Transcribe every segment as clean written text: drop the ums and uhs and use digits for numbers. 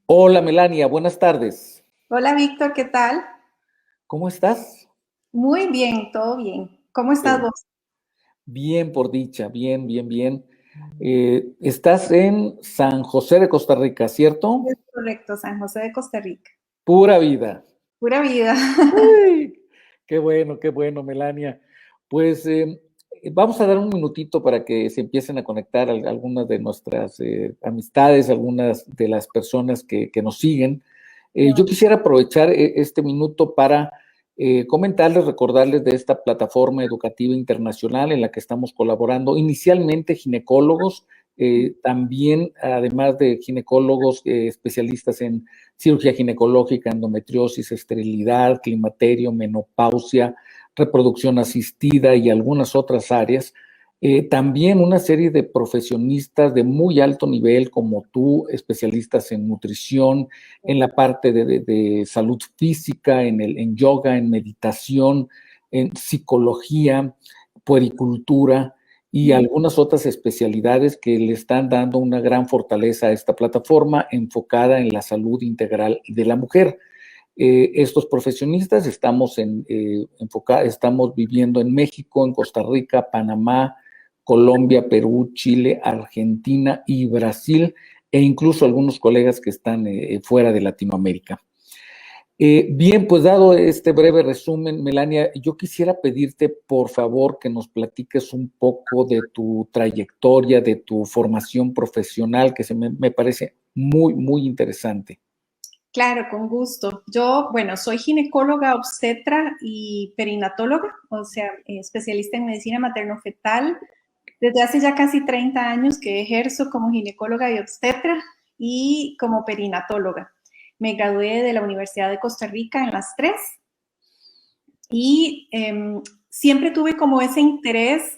Hola Melania, buenas tardes. Hola Víctor, ¿qué tal? ¿Cómo estás? Muy bien, todo bien. ¿Cómo Qué estás bueno. vos? Bien, por dicha, bien, bien, bien. Estás en San José de Costa Rica, ¿cierto? Es correcto, San José de Costa Rica. Pura vida. Pura vida. ¡Uy! Qué bueno, Melania. Pues vamos a dar un minutito para que se empiecen a conectar algunas de nuestras amistades, algunas de las personas que nos siguen. Yo quisiera aprovechar este minuto para comentarles, recordarles de esta plataforma educativa internacional en la que estamos colaborando, inicialmente ginecólogos, también además de ginecólogos especialistas en cirugía ginecológica, endometriosis, esterilidad, climaterio, menopausia, reproducción asistida y algunas otras áreas. También una serie de profesionistas de muy alto nivel como tú, especialistas en nutrición, en la parte de salud física, en yoga, en meditación, en psicología, puericultura y algunas otras especialidades que le están dando una gran fortaleza a esta plataforma enfocada en la salud integral de la mujer. Estos profesionistas estamos viviendo en México, en Costa Rica, Panamá, Colombia, Perú, Chile, Argentina y Brasil, e incluso algunos colegas que están fuera de Latinoamérica. Bien, pues dado este breve resumen, Melania, yo quisiera pedirte por favor que nos platiques un poco de tu trayectoria, de tu formación profesional, que me parece muy, muy interesante. Claro, con gusto. Yo, bueno, soy ginecóloga, obstetra y perinatóloga, o sea, especialista en medicina materno-fetal. Desde hace ya casi 30 años que ejerzo como ginecóloga y obstetra y como perinatóloga. Me gradué de la Universidad de Costa Rica en las tres y siempre tuve como ese interés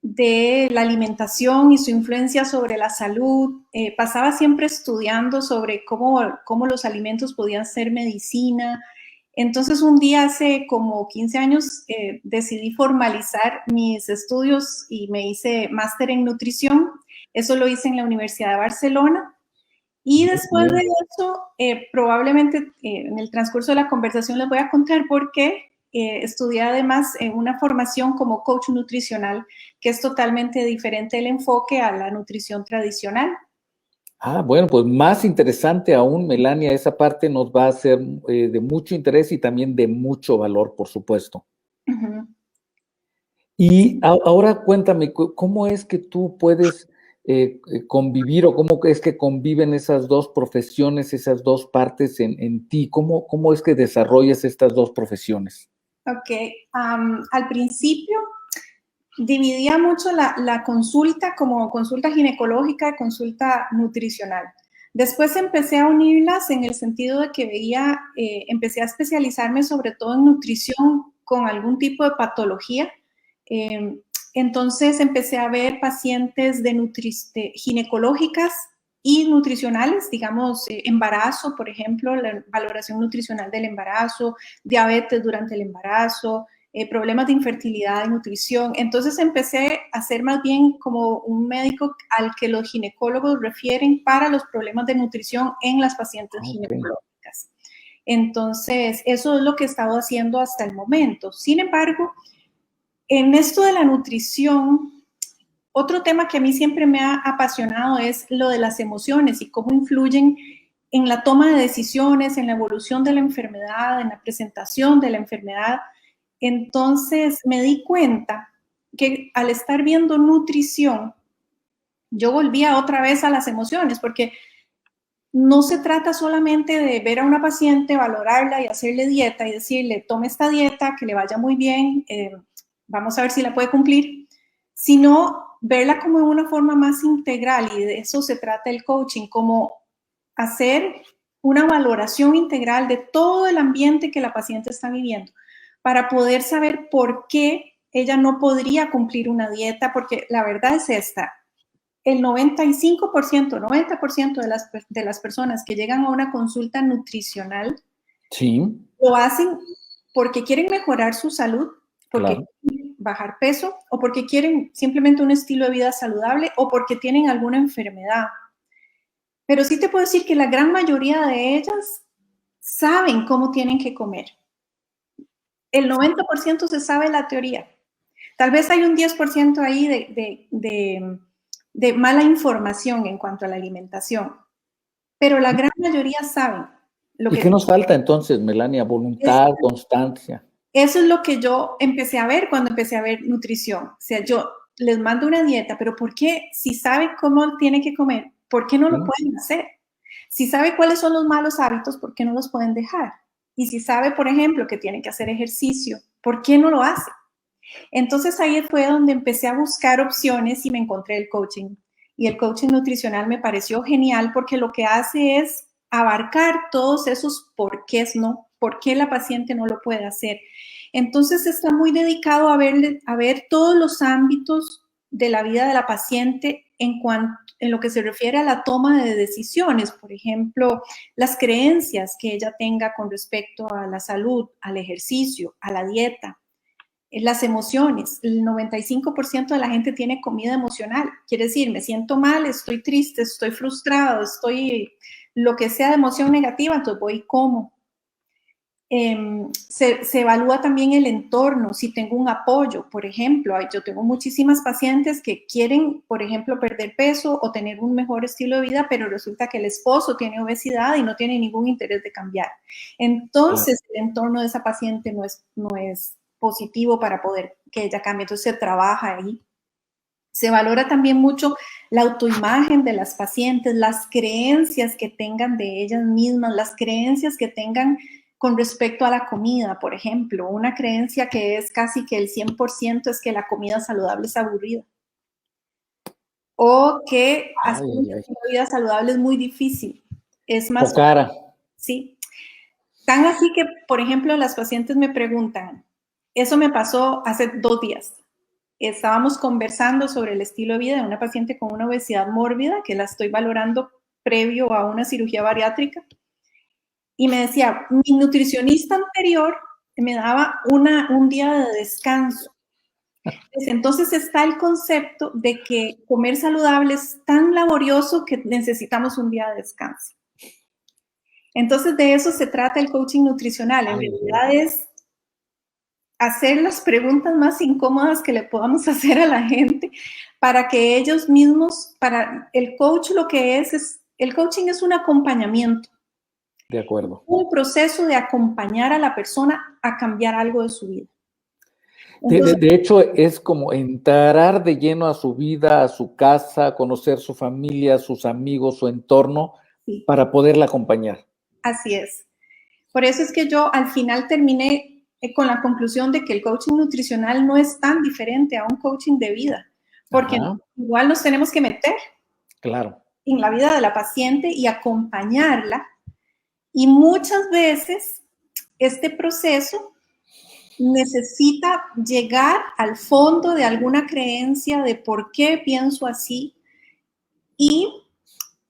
de la alimentación y su influencia sobre la salud. Pasaba siempre estudiando sobre cómo los alimentos podían ser medicina. Entonces un día hace como 15 años decidí formalizar mis estudios y me hice máster en nutrición. Eso lo hice en la Universidad de Barcelona. Y Muy después de bien. eso, probablemente en el transcurso de la conversación les voy a contar por qué estudié además una formación como coach nutricional, que es totalmente diferente el enfoque a la nutrición tradicional. Ah, bueno, pues más interesante aún, Melania, esa parte nos va a ser de mucho interés y también de mucho valor, por supuesto. Uh -huh. Y ahora cuéntame, ¿cómo es que tú puedes convivir o cómo es que conviven esas dos profesiones, esas dos partes en ti? ¿Cómo es que desarrollas estas dos profesiones? Ok, al principio dividía mucho la consulta como consulta ginecológica y consulta nutricional. Después empecé a unirlas en el sentido de que empecé a especializarme sobre todo en nutrición con algún tipo de patología. Eh, entonces empecé a ver pacientes de ginecológicas y nutricionales, digamos, embarazo, por ejemplo, la valoración nutricional del embarazo, diabetes durante el embarazo, problemas de infertilidad y nutrición. Entonces empecé a ser más bien como un médico al que los ginecólogos refieren para los problemas de nutrición en las pacientes Ah, ok. ginecológicas. Entonces, eso es lo que he estado haciendo hasta el momento. Sin embargo, en esto de la nutrición, otro tema que a mí siempre me ha apasionado es lo de las emociones y cómo influyen en la toma de decisiones, en la evolución de la enfermedad, en la presentación de la enfermedad. Entonces me di cuenta que al estar viendo nutrición, yo volvía otra vez a las emociones, porque no se trata solamente de ver a una paciente, valorarla y hacerle dieta y decirle, tome esta dieta, que le vaya muy bien, vamos a ver si la puede cumplir, sino verla como de una forma más integral, y de eso se trata el coaching, como hacer una valoración integral de todo el ambiente que la paciente está viviendo para poder saber por qué ella no podría cumplir una dieta, porque la verdad es esta: el 95%, 90% de las personas que llegan a una consulta nutricional Sí, lo hacen porque quieren mejorar su salud, porque claro. quieren bajar peso o porque quieren simplemente un estilo de vida saludable o porque tienen alguna enfermedad. Pero sí te puedo decir que la gran mayoría de ellas saben cómo tienen que comer. El 90% se sabe la teoría. Tal vez hay un 10% ahí de mala información en cuanto a la alimentación, pero la gran mayoría saben lo ¿Y que qué nos falta entonces, Melania? es. Voluntad, constancia. Eso es lo que yo empecé a ver cuando empecé a ver nutrición. O sea, yo les mando una dieta, pero ¿por qué? Si sabe cómo tiene que comer, ¿por qué no lo pueden hacer? Si sabe cuáles son los malos hábitos, ¿por qué no los pueden dejar? Y si sabe, por ejemplo, que tiene que hacer ejercicio, ¿por qué no lo hace? Entonces ahí fue donde empecé a buscar opciones y me encontré el coaching. Y el coaching nutricional me pareció genial porque lo que hace es abarcar todos esos porqués no, por qué la paciente no lo puede hacer. Entonces está muy dedicado a ver todos los ámbitos de la vida de la paciente en lo que se refiere a la toma de decisiones, por ejemplo, las creencias que ella tenga con respecto a la salud, al ejercicio, a la dieta, las emociones. El 95% de la gente tiene comida emocional. Quiere decir, me siento mal, estoy triste, estoy frustrado, estoy lo que sea de emoción negativa, entonces voy y como. Se evalúa también el entorno, si tengo un apoyo, por ejemplo, yo tengo muchísimas pacientes que quieren, por ejemplo, perder peso o tener un mejor estilo de vida, pero resulta que el esposo tiene obesidad y no tiene ningún interés de cambiar. Entonces, el entorno de esa paciente no es positivo para poder que ella cambie, entonces se trabaja ahí. Se valora también mucho la autoimagen de las pacientes, las creencias que tengan de ellas mismas, las creencias que tengan con respecto a la comida, por ejemplo. Una creencia que es casi que el 100% es que la comida saludable es aburrida. O que hacer una vida saludable es muy difícil. Es más... O cara. Sí. Tan así que, por ejemplo, las pacientes me preguntan, eso me pasó hace 2 días. Estábamos conversando sobre el estilo de vida de una paciente con una obesidad mórbida, que la estoy valorando previo a una cirugía bariátrica. Y me decía, mi nutricionista anterior me daba un día de descanso. Entonces está el concepto de que comer saludable es tan laborioso que necesitamos un día de descanso. Entonces de eso se trata el coaching nutricional. En realidad es hacer las preguntas más incómodas que le podamos hacer a la gente para que ellos mismos, para el coach lo que es el coaching es un acompañamiento. De acuerdo. Un proceso de acompañar a la persona a cambiar algo de su vida. Entonces, de hecho, es como entrar de lleno a su vida, a su casa, conocer su familia, sus amigos, su entorno, sí, para poderla acompañar. Así es. Por eso es que yo al final terminé con la conclusión de que el coaching nutricional no es tan diferente a un coaching de vida, porque igual nos tenemos que meter, claro, en la vida de la paciente y acompañarla. Y muchas veces este proceso necesita llegar al fondo de alguna creencia de por qué pienso así, y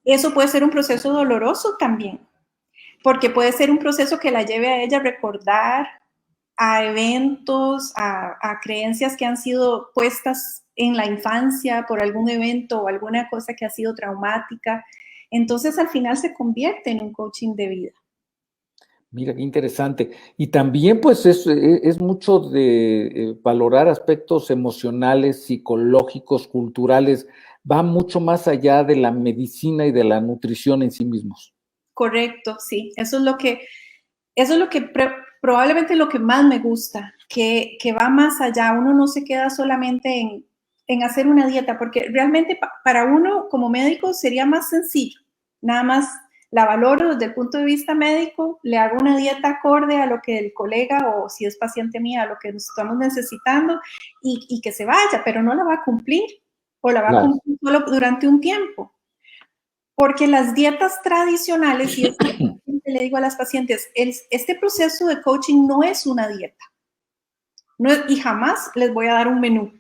eso puede ser un proceso doloroso también, porque puede ser un proceso que la lleve a ella a recordar a eventos, a creencias que han sido puestas en la infancia por algún evento o alguna cosa que ha sido traumática. Entonces al final se convierte en un coaching de vida. Mira, qué interesante. Y también pues es mucho de valorar aspectos emocionales, psicológicos, culturales. Va mucho más allá de la medicina y de la nutrición en sí mismos. Correcto, sí. Eso es lo que probablemente lo que más me gusta, que va más allá. Uno no se queda solamente en hacer una dieta, porque realmente para uno como médico sería más sencillo. Nada más la valoro desde el punto de vista médico, le hago una dieta acorde a lo que el colega o si es paciente mía, a lo que estamos necesitando y que se vaya, pero no la va a cumplir o la va a cumplir solo durante un tiempo. Porque las dietas tradicionales, y es lo que le digo a las pacientes, este proceso de coaching no es una dieta. Y jamás les voy a dar un menú.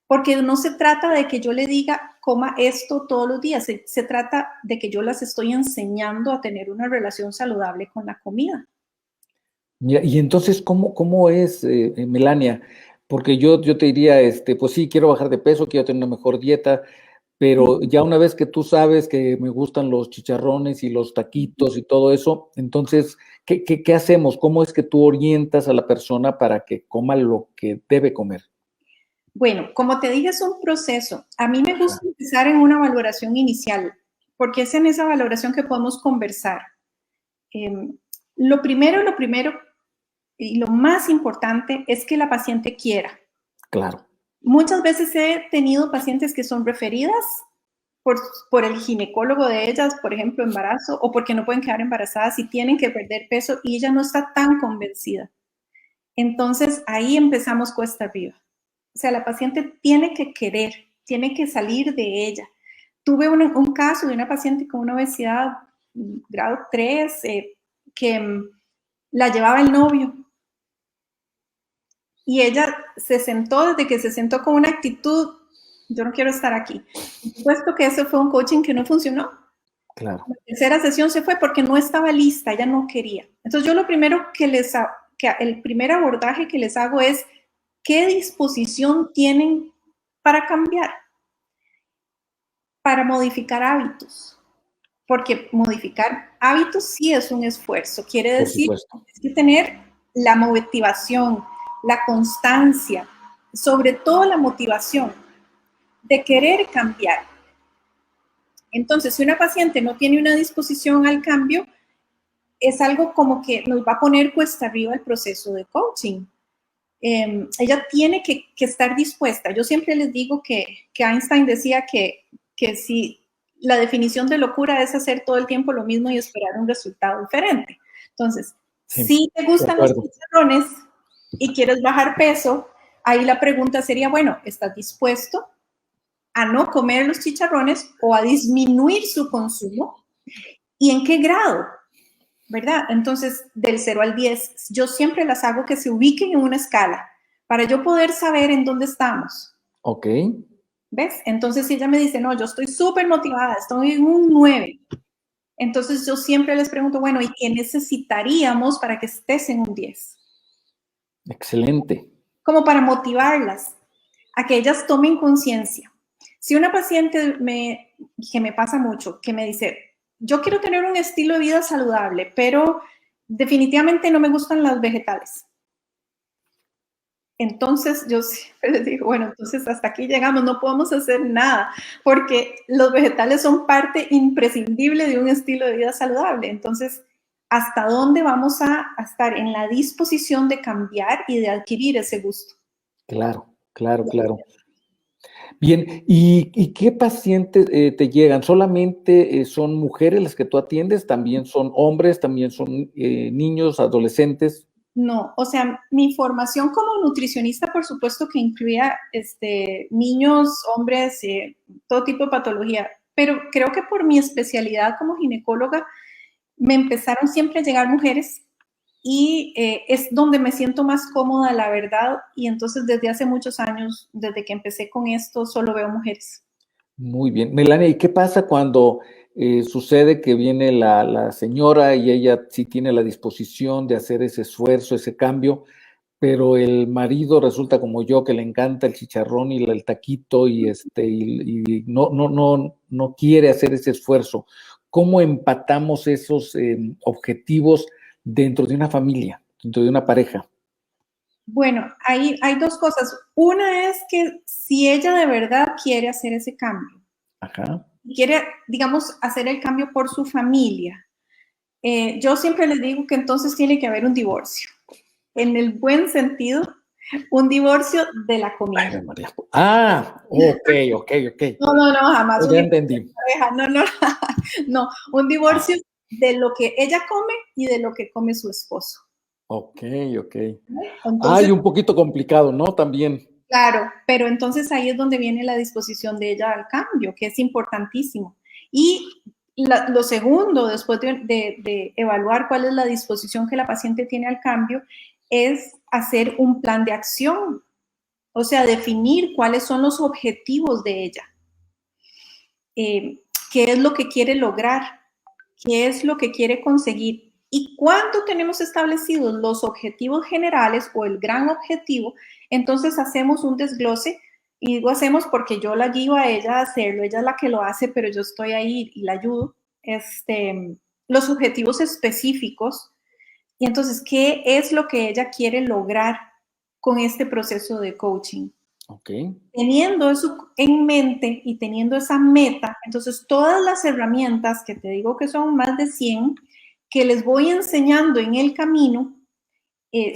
Porque no se trata de que yo le diga, coma esto todos los días. Se trata de que yo las estoy enseñando a tener una relación saludable con la comida. Mira, y entonces, ¿cómo es, Melania? Porque yo te diría, pues sí, quiero bajar de peso, quiero tener una mejor dieta, pero ya una vez que tú sabes que me gustan los chicharrones y los taquitos y todo eso, entonces, ¿qué hacemos? ¿Cómo es que tú orientas a la persona para que coma lo que debe comer? Bueno, como te dije, es un proceso. A mí me gusta empezar en una valoración inicial, porque es en esa valoración que podemos conversar. Lo primero y lo más importante es que la paciente quiera. Claro. Muchas veces he tenido pacientes que son referidas por el ginecólogo de ellas, por ejemplo, embarazo, o porque no pueden quedar embarazadas y tienen que perder peso y ella no está tan convencida. Entonces, ahí empezamos cuesta arriba. O sea, la paciente tiene que querer, tiene que salir de ella. Tuve un caso de una paciente con una obesidad grado 3 que la llevaba el novio. Y ella se sentó, desde que se sentó con una actitud, yo no quiero estar aquí. Puesto que eso fue un coaching que no funcionó. Claro. La tercera sesión se fue porque no estaba lista, ella no quería. Entonces yo lo primero el primer abordaje que les hago es qué disposición tienen para cambiar, para modificar hábitos. Porque modificar hábitos sí es un esfuerzo. Quiere decir que tener la motivación, la constancia, sobre todo la motivación de querer cambiar. Entonces, si una paciente no tiene una disposición al cambio, es algo como que nos va a poner cuesta arriba el proceso de coaching. Ella tiene que estar dispuesta. Yo siempre les digo que Einstein decía que si la definición de locura es hacer todo el tiempo lo mismo y esperar un resultado diferente. Entonces, si te gustan los chicharrones y quieres bajar peso, ahí la pregunta sería, bueno, ¿estás dispuesto a no comer los chicharrones o a disminuir su consumo? ¿Y en qué grado? ¿Verdad? Entonces, del 0 al 10, yo siempre las hago que se ubiquen en una escala para yo poder saber en dónde estamos. Ok. ¿Ves? Entonces, si ella me dice, no, yo estoy súper motivada, estoy en un 9, entonces yo siempre les pregunto, bueno, ¿y qué necesitaríamos para que estés en un 10? Excelente. Como para motivarlas a que ellas tomen conciencia. Si una paciente que me pasa mucho, que me dice, yo quiero tener un estilo de vida saludable, pero definitivamente no me gustan los vegetales. Entonces yo siempre les digo, bueno, entonces hasta aquí llegamos, no podemos hacer nada, porque los vegetales son parte imprescindible de un estilo de vida saludable. Entonces, ¿hasta dónde vamos a estar en la disposición de cambiar y de adquirir ese gusto? Claro, claro, claro. Bien, ¿y qué pacientes te llegan? ¿Solamente son mujeres las que tú atiendes? ¿También son hombres? ¿También son niños, adolescentes? No, o sea, mi formación como nutricionista, por supuesto que incluía niños, hombres, todo tipo de patología, pero creo que por mi especialidad como ginecóloga me empezaron siempre a llegar mujeres y es donde me siento más cómoda, la verdad, y entonces desde hace muchos años, desde que empecé con esto, solo veo mujeres. Muy bien. Melania, ¿y qué pasa cuando sucede que viene la señora y ella sí tiene la disposición de hacer ese esfuerzo, ese cambio, pero el marido resulta como yo, que le encanta el chicharrón y el taquito y no quiere hacer ese esfuerzo? ¿Cómo empatamos esos objetivos dentro de una familia, dentro de una pareja? Bueno, hay dos cosas. Una es que si ella de verdad quiere hacer ese cambio, Ajá. quiere, digamos, hacer el cambio por su familia, yo siempre les digo que entonces tiene que haber un divorcio. En el buen sentido, un divorcio de la comida. Ay, María. Ah, ok. No, jamás. Ya entendí. Pareja. No, un divorcio de lo que ella come y de lo que come su esposo. Ok. Entonces, Ay, un poquito complicado, ¿no? También. claro, pero entonces ahí es donde viene la disposición de ella al cambio, que es importantísimo. Y lo segundo, después de evaluar cuál es la disposición que la paciente tiene al cambio, es hacer un plan de acción, o sea, definir cuáles son los objetivos de ella, qué es lo que quiere lograr, qué es lo que quiere conseguir. Y cuando tenemos establecidos los objetivos generales o el gran objetivo, entonces hacemos un desglose Y digo hacemos porque yo la guío a ella a hacerlo, ella es la que lo hace, pero yo estoy ahí y la ayudo. Los objetivos específicos y entonces, ¿qué es lo que ella quiere lograr con este proceso de coaching? Okay. Teniendo eso en mente y teniendo esa meta, entonces todas las herramientas, que te digo que son más de 100, que les voy enseñando en el camino,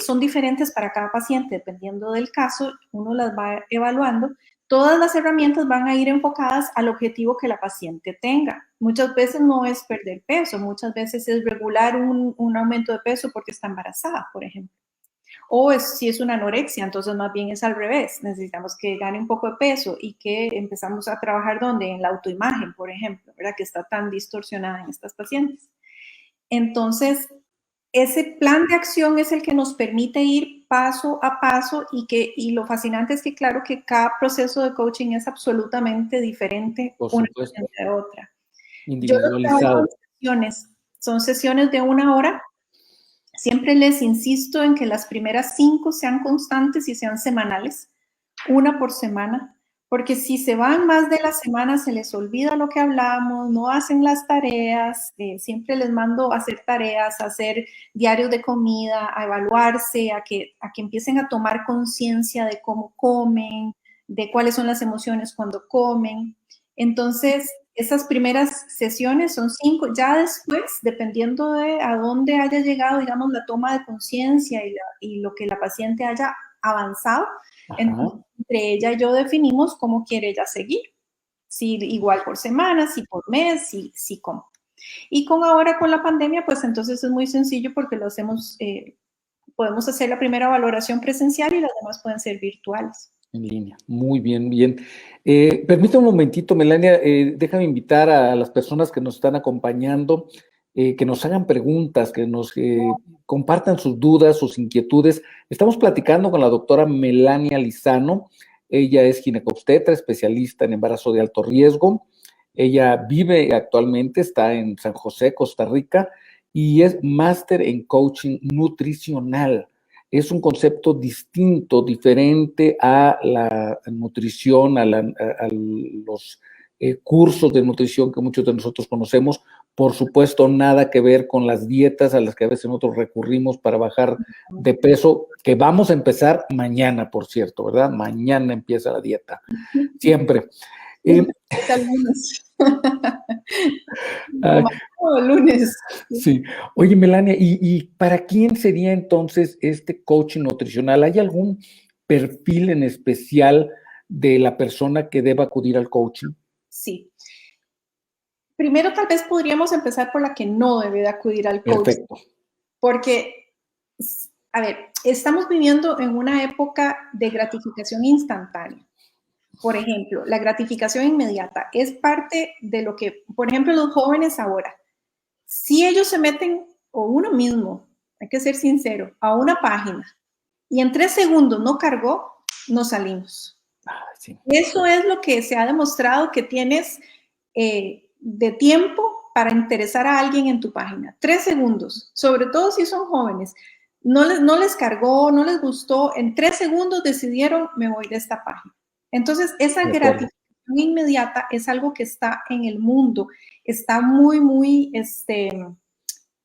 son diferentes para cada paciente, dependiendo del caso, uno las va evaluando. Todas las herramientas van a ir enfocadas al objetivo que la paciente tenga. Muchas veces no es perder peso, muchas veces es regular un aumento de peso porque está embarazada, por ejemplo. O si es una anorexia, entonces más bien es al revés. Necesitamos que gane un poco de peso y que empezamos a trabajar ¿dónde? En la autoimagen, por ejemplo, ¿verdad? Que está tan distorsionada en estas pacientes. Entonces, ese plan de acción es el que nos permite ir paso a paso y lo fascinante es que claro que cada proceso de coaching es absolutamente diferente Por una supuesto. paciente de otra. Yo lo trabajo en Individualizado. sesiones, son sesiones de 1 hora. Siempre les insisto en que las primeras 5 sean constantes y sean semanales, 1 por semana, porque si se van más de la semana se les olvida lo que hablamos, no hacen las tareas, siempre les mando a hacer tareas, a hacer diarios de comida, a evaluarse, a que empiecen a tomar conciencia de cómo comen, de cuáles son las emociones cuando comen. Entonces, esas primeras sesiones son 5, ya después, dependiendo de a dónde haya llegado, digamos, la toma de conciencia y lo que la paciente haya avanzado, entonces, entre ella y yo definimos cómo quiere ella seguir, si igual por semana, si por mes, si cómo. Y ahora con la pandemia, pues entonces es muy sencillo porque lo hacemos, podemos hacer la primera valoración presencial y las demás pueden ser virtuales. En línea. Muy bien, bien. Permítame un momentito, Melania, déjame invitar a las personas que nos están acompañando, que nos hagan preguntas, que nos compartan sus dudas, sus inquietudes. Estamos platicando con la doctora Melania Lizano. Ella es ginecobstetra, especialista en embarazo de alto riesgo. Ella vive actualmente, está en San José, Costa Rica, y es máster en coaching nutricional. Es un concepto distinto, diferente a la nutrición, a los cursos de nutrición que muchos de nosotros conocemos. Por supuesto, nada que ver con las dietas a las que a veces nosotros recurrimos para bajar de peso, que vamos a empezar mañana, por cierto, ¿verdad? Mañana empieza la dieta, siempre. Hasta el lunes. Ah, O lunes. sí. Oye, Melania, ¿y para quién sería entonces este coaching nutricional? ¿Hay algún perfil en especial de la persona que deba acudir al coaching? Sí. Primero, tal vez podríamos empezar por la que no debe de acudir al coaching. Perfecto. Porque, a ver, estamos viviendo en una época de gratificación instantánea. Por ejemplo, la gratificación inmediata es parte de lo que, por ejemplo, los jóvenes ahora, si ellos se meten, o uno mismo, hay que ser sincero, a una página y en 3 segundos no cargó, nos salimos. Sí. Eso es lo que se ha demostrado que tienes de tiempo para interesar a alguien en tu página. 3 segundos, sobre todo si son jóvenes. No les cargó, no les gustó. En 3 segundos decidieron, me voy de esta página. Entonces, esa gratificación inmediata es algo que está en el mundo, está muy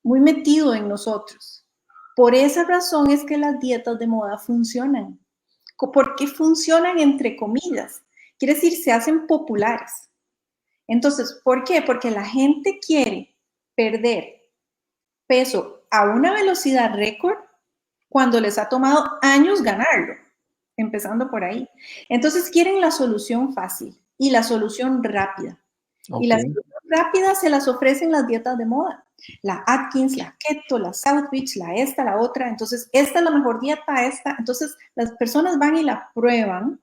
metido en nosotros. Por esa razón es que las dietas de moda funcionan. ¿Por qué funcionan entre comillas? Quiere decir, se hacen populares. Entonces, ¿por qué? Porque la gente quiere perder peso a una velocidad récord cuando les ha tomado años ganarlo, empezando por ahí. Entonces quieren la solución fácil y la solución rápida. Okay. Y la solución rápida se las ofrecen las dietas de moda. La Atkins, la Keto, la Southbridge, la esta, la otra. Entonces, esta es la mejor dieta, esta. Entonces, las personas van y la prueban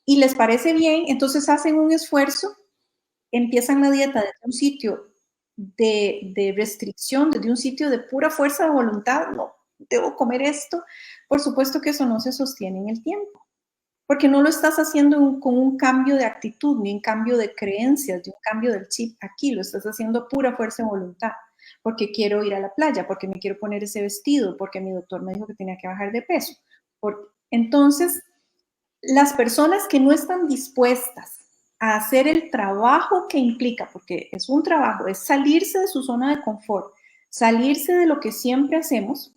y les parece bien, entonces hacen un esfuerzo, empiezan la dieta desde un sitio de restricción, desde un sitio de pura fuerza de voluntad, no, debo comer esto. Por supuesto que eso no se sostiene en el tiempo, porque no lo estás haciendo con un cambio de actitud, ni un cambio de creencias, ni un cambio del chip aquí, lo estás haciendo pura fuerza de voluntad, porque quiero ir a la playa, porque me quiero poner ese vestido, porque mi doctor me dijo que tenía que bajar de peso. Entonces, las personas que no están dispuestas a hacer el trabajo que implica, porque es un trabajo, es salirse de su zona de confort, salirse de lo que siempre hacemos,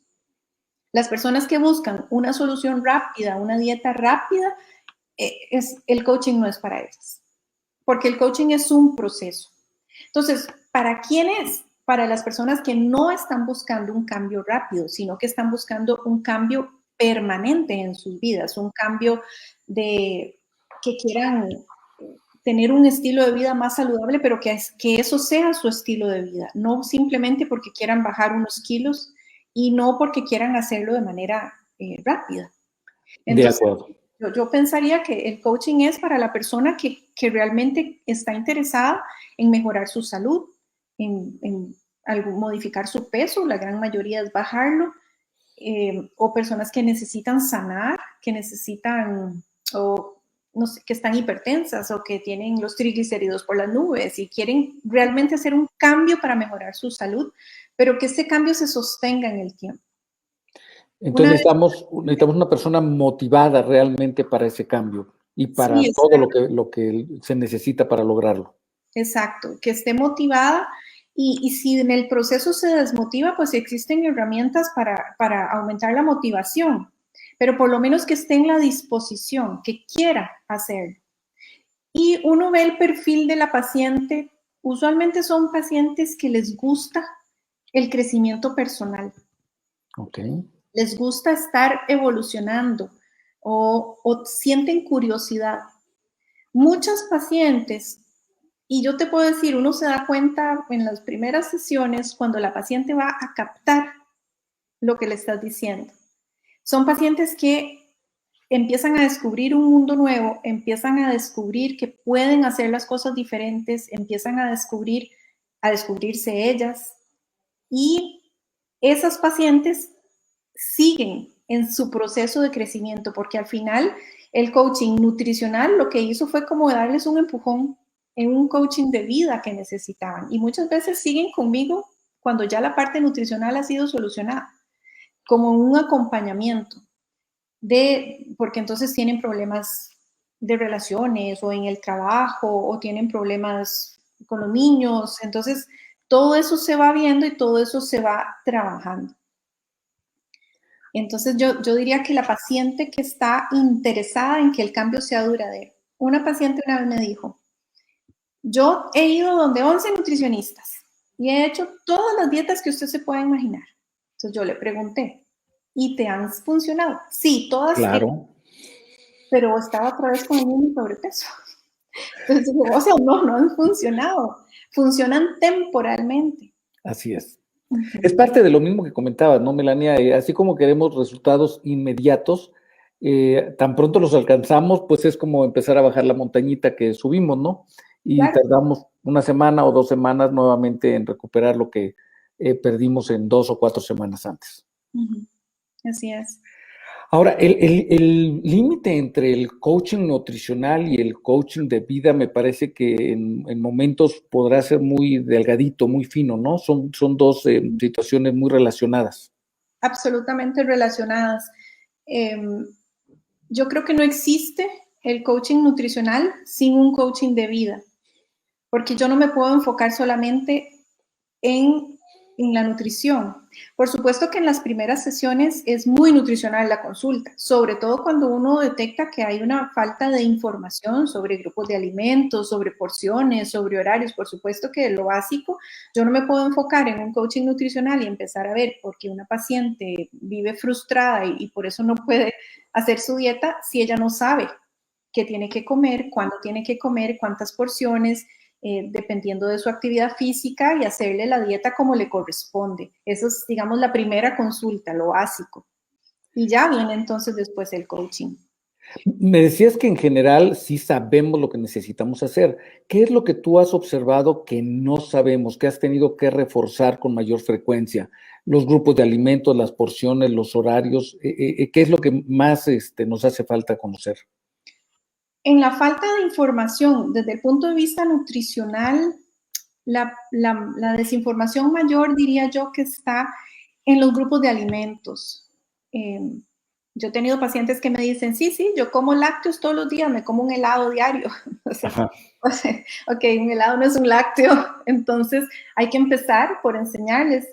las personas que buscan una solución rápida, una dieta rápida, el coaching no es para ellas, porque el coaching es un proceso. Entonces, ¿para quién es? Para las personas que no están buscando un cambio rápido, sino que están buscando un cambio permanente en sus vidas, un cambio de que quieran tener un estilo de vida más saludable, pero que eso sea su estilo de vida, no simplemente porque quieran bajar unos kilos y no porque quieran hacerlo de manera rápida. Entonces, de acuerdo. yo pensaría que el coaching es para la persona que realmente está interesada en mejorar su salud, en modificar su peso, la gran mayoría es bajarlo, o personas que necesitan sanar, que necesitan, o no sé, que están hipertensas o que tienen los triglicéridos por las nubes y quieren realmente hacer un cambio para mejorar su salud, pero que ese cambio se sostenga en el tiempo. Entonces necesitamos una persona motivada realmente para ese cambio y para Sí, todo lo que se necesita para lograrlo. exacto, que esté motivada y si en el proceso se desmotiva, pues existen herramientas para aumentar la motivación, pero por lo menos que esté en la disposición, que quiera hacerlo. Y uno ve el perfil de la paciente, usualmente son pacientes que les gusta el crecimiento personal. Okay. Les gusta estar evolucionando o sienten curiosidad. Muchas pacientes, y yo te puedo decir, uno se da cuenta en las primeras sesiones cuando la paciente va a captar lo que le estás diciendo. Son pacientes que empiezan a descubrir un mundo nuevo, empiezan a descubrir que pueden hacer las cosas diferentes, empiezan a descubrirse ellas, y esas pacientes siguen en su proceso de crecimiento, porque al final el coaching nutricional lo que hizo fue como darles un empujón en un coaching de vida que necesitaban, y muchas veces siguen conmigo cuando ya la parte nutricional ha sido solucionada, como un acompañamiento, porque entonces tienen problemas de relaciones o en el trabajo o tienen problemas con los niños, entonces todo eso se va viendo y todo eso se va trabajando. Entonces yo diría que la paciente que está interesada en que el cambio sea duradero. Una paciente una vez me dijo, yo he ido donde 11 nutricionistas y he hecho todas las dietas que usted se pueda imaginar. Entonces yo le pregunté, ¿y te han funcionado? Sí, todas. Claro. Pero estaba otra vez con el mismo sobrepeso. Entonces, o sea, no han funcionado. Funcionan temporalmente. Así es. Es parte de lo mismo que comentabas, ¿no, Melania? Así como queremos resultados inmediatos, tan pronto los alcanzamos, pues es como empezar a bajar la montañita que subimos, ¿no? Y Claro. tardamos una semana o 2 semanas nuevamente en recuperar lo que perdimos en 2 o 4 semanas antes. Así es. Ahora, el límite entre el coaching nutricional y el coaching de vida me parece que en momentos podrá ser muy delgadito, muy fino, ¿no? Son dos situaciones muy relacionadas. Absolutamente relacionadas. Yo creo que no existe el coaching nutricional sin un coaching de vida, porque yo no me puedo enfocar solamente en la nutrición. Por supuesto que en las primeras sesiones es muy nutricional la consulta, sobre todo cuando uno detecta que hay una falta de información sobre grupos de alimentos, sobre porciones, sobre horarios. Por supuesto que lo básico, yo no me puedo enfocar en un coaching nutricional y empezar a ver por qué una paciente vive frustrada y por eso no puede hacer su dieta si ella no sabe qué tiene que comer, cuándo tiene que comer, cuántas porciones, dependiendo de su actividad física, y hacerle la dieta como le corresponde. Eso es, digamos, la primera consulta, lo básico. Y ya viene entonces después el coaching. Me decías que en general sí sabemos lo que necesitamos hacer. ¿Qué es lo que tú has observado que no sabemos, que has tenido que reforzar con mayor frecuencia? Los grupos de alimentos, las porciones, los horarios, ¿qué es lo que más nos hace falta conocer? En la falta de información, desde el punto de vista nutricional, la desinformación mayor, diría yo, que está en los grupos de alimentos. Yo he tenido pacientes que me dicen, sí, yo como lácteos todos los días, me como un helado diario. Ok, un helado no es un lácteo. Entonces hay que empezar por enseñarles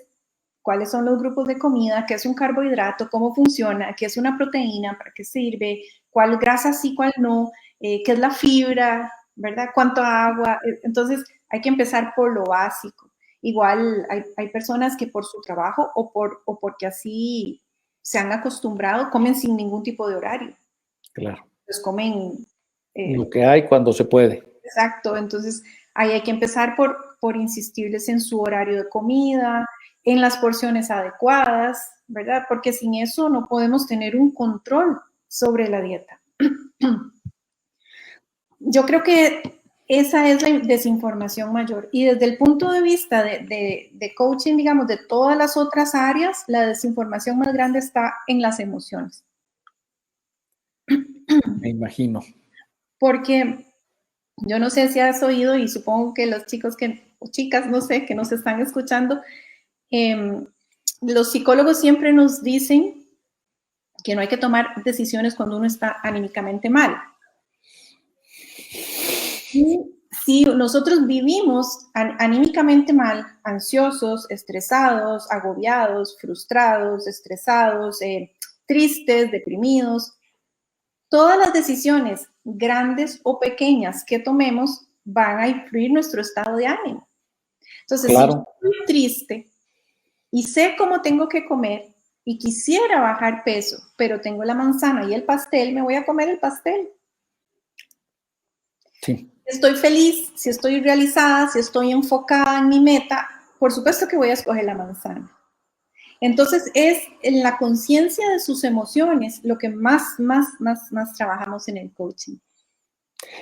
cuáles son los grupos de comida, qué es un carbohidrato, cómo funciona, qué es una proteína, para qué sirve, cuál grasa sí, cuál no, qué es la fibra, ¿verdad? Cuánto agua. Entonces hay que empezar por lo básico. Igual hay personas que por su trabajo o porque así se han acostumbrado, comen sin ningún tipo de horario. Claro. Pues comen... lo que hay cuando se puede. Exacto, entonces ahí hay que empezar por insistirles en su horario de comida, en las porciones adecuadas, ¿verdad? Porque sin eso no podemos tener un control sobre la dieta. Yo creo que esa es la desinformación mayor. Y desde el punto de vista de coaching, digamos, de todas las otras áreas, la desinformación más grande está en las emociones. Me imagino. Porque yo no sé si has oído, y supongo que los chicos o chicas, no sé, que nos están escuchando, los psicólogos siempre nos dicen que no hay que tomar decisiones cuando uno está anímicamente mal. Y si nosotros vivimos anímicamente mal, ansiosos, estresados, agobiados, frustrados, estresados, tristes, deprimidos, todas las decisiones, grandes o pequeñas, que tomemos van a influir nuestro estado de ánimo. Entonces, claro, si yo estoy triste y sé cómo tengo que comer y quisiera bajar peso, pero tengo la manzana y el pastel, me voy a comer el pastel. Sí. Estoy feliz, si estoy realizada, si estoy enfocada en mi meta, por supuesto que voy a escoger la manzana. Entonces es en la conciencia de sus emociones lo que más trabajamos en el coaching.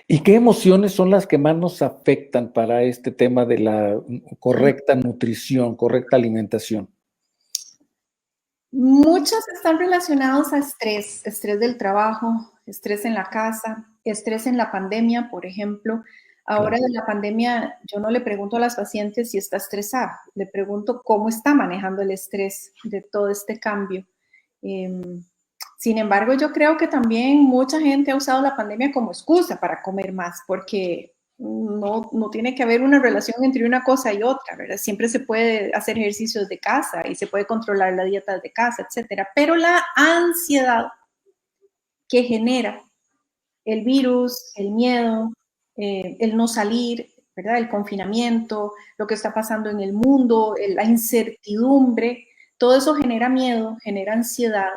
¿Y qué emociones son las que más nos afectan para este tema de la correcta nutrición, correcta alimentación? Muchas están relacionadas a estrés del trabajo, estrés en la casa, estrés en la pandemia, por ejemplo. Ahora de la pandemia, yo no le pregunto a las pacientes si está estresada, le pregunto cómo está manejando el estrés de todo este cambio. Sin embargo, yo creo que también mucha gente ha usado la pandemia como excusa para comer más, porque no tiene que haber una relación entre una cosa y otra, ¿verdad? Siempre se puede hacer ejercicios de casa y se puede controlar la dieta de casa, etcétera. Pero la ansiedad que genera el virus, el miedo, el no salir, ¿verdad? El confinamiento, lo que está pasando en el mundo, la incertidumbre, todo eso genera miedo, genera ansiedad,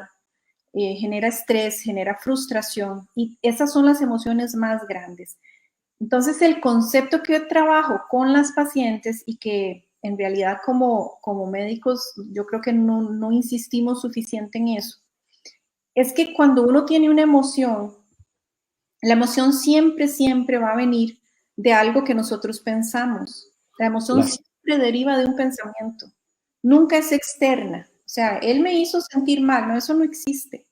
genera estrés, genera frustración, y esas son las emociones más grandes. Entonces, el concepto que yo trabajo con las pacientes y que en realidad como médicos yo creo que no insistimos suficiente en eso, es que cuando uno tiene una emoción, la emoción siempre va a venir de algo que nosotros pensamos. La emoción siempre deriva de un pensamiento. Nunca es externa. O sea, él me hizo sentir mal. No, eso no existe.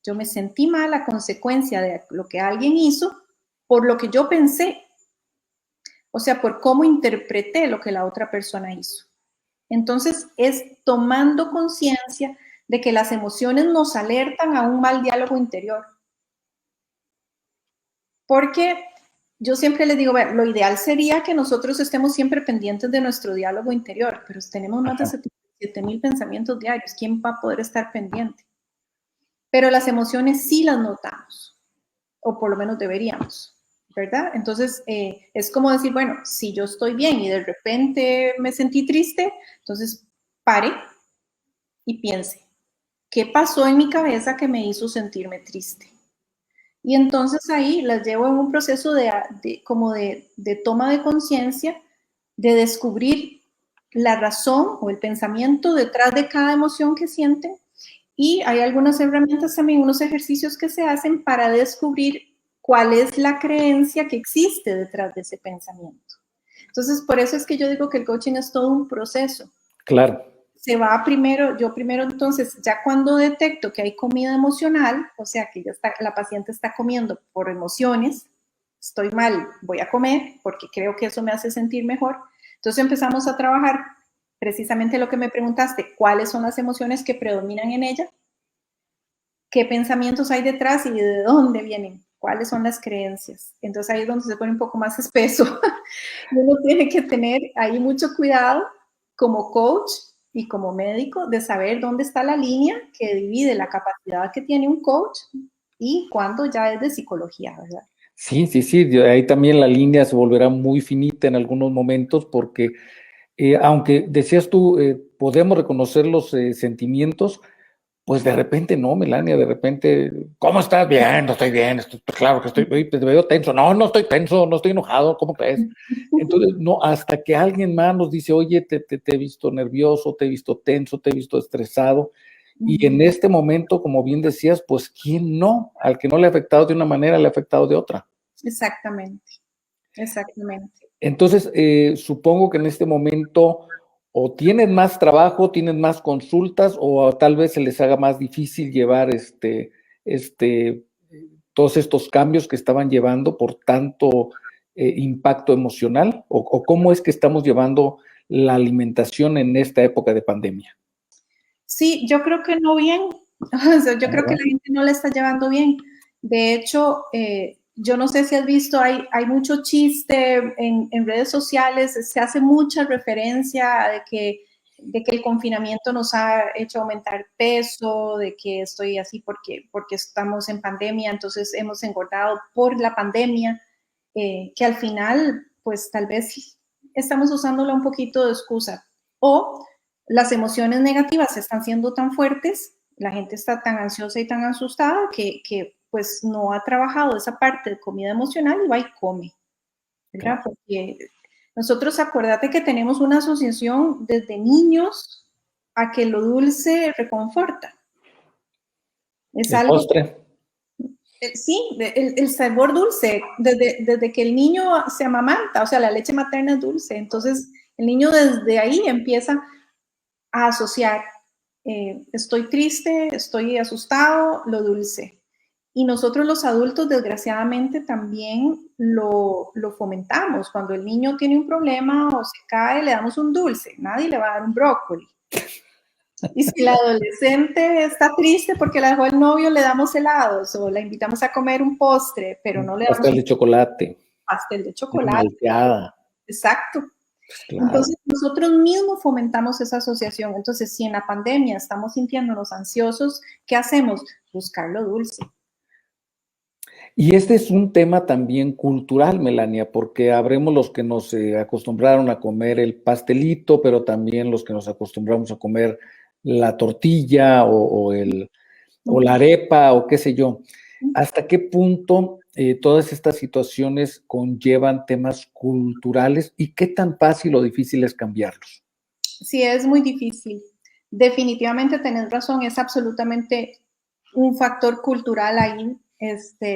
Yo me sentí mal a consecuencia de lo que alguien hizo por lo que yo pensé. O sea, por cómo interpreté lo que la otra persona hizo. Entonces, es tomando conciencia de que las emociones nos alertan a un mal diálogo interior. Porque yo siempre les digo, lo ideal sería que nosotros estemos siempre pendientes de nuestro diálogo interior, pero tenemos más de 77,000 pensamientos diarios. ¿Quién va a poder estar pendiente? Pero las emociones sí las notamos, o por lo menos deberíamos, ¿verdad? Entonces, es como decir, bueno, si yo estoy bien y de repente me sentí triste, entonces pare y piense, ¿qué pasó en mi cabeza que me hizo sentirme triste? Y entonces ahí las llevo en un proceso de toma de conciencia, de descubrir la razón o el pensamiento detrás de cada emoción que sienten. Y hay algunas herramientas también, unos ejercicios que se hacen para descubrir cuál es la creencia que existe detrás de ese pensamiento. Entonces, por eso es que yo digo que el coaching es todo un proceso. Claro. Se va primero, yo primero entonces, ya cuando detecto que hay comida emocional, o sea, que ya la paciente está comiendo por emociones, estoy mal, voy a comer porque creo que eso me hace sentir mejor. Entonces empezamos a trabajar precisamente lo que me preguntaste, ¿cuáles son las emociones que predominan en ella? qué pensamientos hay detrás y de dónde vienen, cuáles son las creencias. Entonces ahí es donde se pone un poco más espeso. Uno tiene que tener ahí mucho cuidado como coach y como médico de saber dónde está la línea que divide la capacidad que tiene un coach y cuándo ya es de psicología, ¿verdad? Sí, sí, sí, ahí también la línea se volverá muy finita en algunos momentos porque aunque decías tú, podemos reconocer los sentimientos, pues de repente no, Melania, de repente, ¿cómo estás? Bien, no estoy bien, claro que estoy, oye, te veo tenso, no, no estoy tenso, no estoy enojado, ¿cómo crees? Entonces, no, hasta que alguien más nos dice, oye, te he visto nervioso, te he visto tenso, te he visto estresado, y en este momento, como bien decías, pues, ¿quién no? Al que no le ha afectado de una manera, le ha afectado de otra. Exactamente, exactamente. Entonces, supongo que en este momento o tienen más trabajo, tienen más consultas, o tal vez se les haga más difícil llevar este, todos estos cambios que estaban llevando por tanto impacto emocional, o cómo es que estamos llevando la alimentación en esta época de pandemia. Sí, yo creo que no bien. O sea, yo creo que la gente no la está llevando bien. De hecho, yo no sé si has visto, hay mucho chiste en redes sociales, se hace mucha referencia de que el confinamiento nos ha hecho aumentar peso, de que estoy así porque estamos en pandemia, entonces hemos engordado por la pandemia, que al final, pues tal vez estamos usándola un poquito de excusa. O las emociones negativas están siendo tan fuertes, la gente está tan ansiosa y tan asustada que pues no ha trabajado esa parte de comida emocional y va y come, ¿verdad? Claro. Porque nosotros, acuérdate que tenemos una asociación desde niños a que lo dulce reconforta. Es El algo, postre. sí, el sabor dulce, desde que el niño se amamanta, o sea, la leche materna es dulce, entonces el niño desde ahí empieza a asociar, estoy triste, estoy asustado, lo dulce. Y nosotros los adultos, desgraciadamente, también lo fomentamos. Cuando el niño tiene un problema o se cae, le damos un dulce. Nadie le va a dar un brócoli. Y si la adolescente está triste porque la dejó el novio, le damos helados o la invitamos a comer un postre, pero no le damos Pastel un de chocolate, pastel de una chocolate. malteada. Exacto. Pues claro. Entonces, nosotros mismos fomentamos esa asociación. Entonces, si en la pandemia estamos sintiéndonos ansiosos, ¿qué hacemos? Buscar lo dulce. Y este es un tema también cultural, Melania, porque habremos los que nos acostumbraron a comer el pastelito, pero también los que nos acostumbramos a comer la tortilla o la arepa o qué sé yo. ¿Hasta qué punto todas estas situaciones conllevan temas culturales y qué tan fácil o difícil es cambiarlos? Sí, es muy difícil. Definitivamente tenés razón, es absolutamente un factor cultural ahí.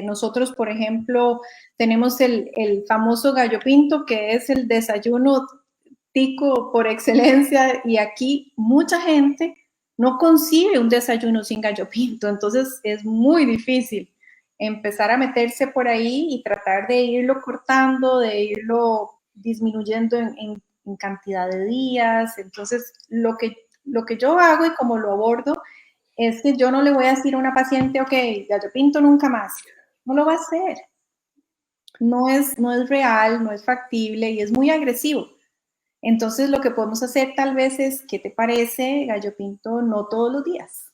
Nosotros, por ejemplo, tenemos el famoso gallo pinto, que es el desayuno tico por excelencia, y aquí mucha gente no concibe un desayuno sin gallo pinto, entonces es muy difícil empezar a meterse por ahí y tratar de irlo cortando, de irlo disminuyendo en cantidad de días. Entonces, lo que yo hago y como lo abordo es que yo no le voy a decir a una paciente, ok, gallo pinto nunca más. No lo va a hacer. No es real, no es factible y es muy agresivo. Entonces, lo que podemos hacer tal vez es, ¿qué te parece, gallo pinto? No todos los días.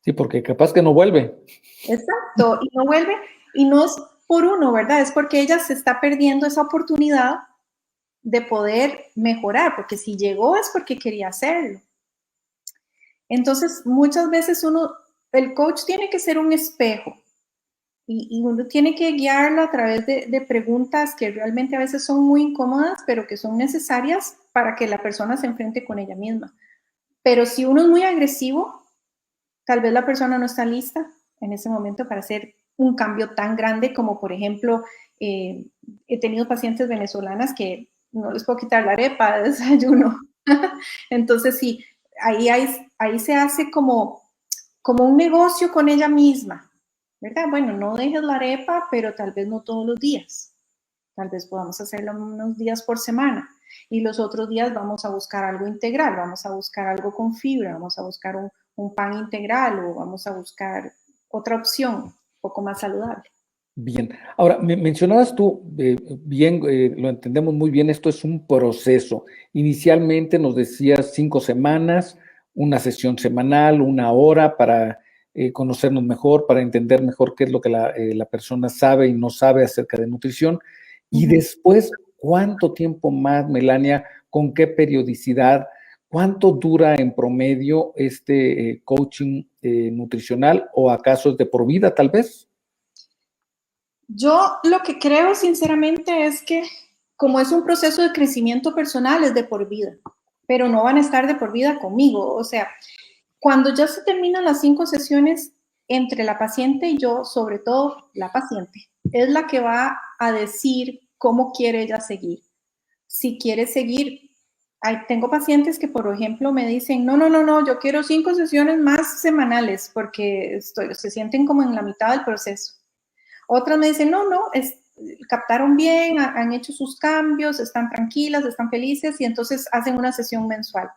Sí, porque capaz que no vuelve. Exacto, y no vuelve, y no es por uno, ¿verdad? Es porque ella se está perdiendo esa oportunidad de poder mejorar, porque si llegó es porque quería hacerlo. Entonces, muchas veces el coach tiene que ser un espejo y uno tiene que guiarlo a través de preguntas que realmente a veces son muy incómodas, pero que son necesarias para que la persona se enfrente con ella misma. Pero si uno es muy agresivo, tal vez la persona no está lista en ese momento para hacer un cambio tan grande como, por ejemplo, he tenido pacientes venezolanas que no les puedo quitar la arepa de desayuno. Entonces, sí, ahí se hace como un negocio con ella misma, ¿verdad? Bueno, no dejes la arepa, pero tal vez no todos los días. Tal vez podamos hacerlo unos días por semana. Y los otros días vamos a buscar algo integral, vamos a buscar algo con fibra, vamos a buscar un pan integral o vamos a buscar otra opción un poco más saludable. Bien, ahora mencionabas tú, bien, lo entendemos muy bien, esto es un proceso. Inicialmente nos decías 5 semanas, una sesión semanal, 1 hora para conocernos mejor, para entender mejor qué es lo que la persona sabe y no sabe acerca de nutrición. Y después, ¿cuánto tiempo más, Melania? ¿Con qué periodicidad? ¿Cuánto dura en promedio este coaching nutricional? ¿O acaso es de por vida, tal vez? Yo lo que creo sinceramente es que como es un proceso de crecimiento personal, es de por vida, pero no van a estar de por vida conmigo. O sea, cuando ya se terminan las 5 sesiones entre la paciente y yo, sobre todo la paciente, es la que va a decir cómo quiere ella seguir. Si quiere seguir, tengo pacientes que, por ejemplo, me dicen, no, yo quiero 5 sesiones más semanales porque se sienten como en la mitad del proceso. Otras me dicen, no, captaron bien, han hecho sus cambios, están tranquilas, están felices y entonces hacen una sesión mensual.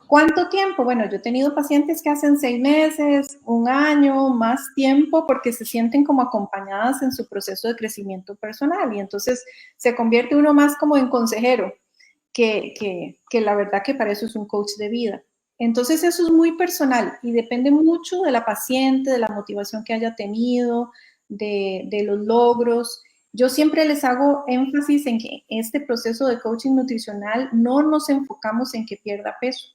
¿Cuánto tiempo? Bueno, yo he tenido pacientes que hacen 6 meses, 1 año, más tiempo, porque se sienten como acompañadas en su proceso de crecimiento personal y entonces se convierte uno más como en consejero, que la verdad que para eso es un coach de vida. Entonces eso es muy personal y depende mucho de la paciente, de la motivación que haya tenido, de los logros. Yo siempre les hago énfasis en que este proceso de coaching nutricional no nos enfocamos en que pierda peso.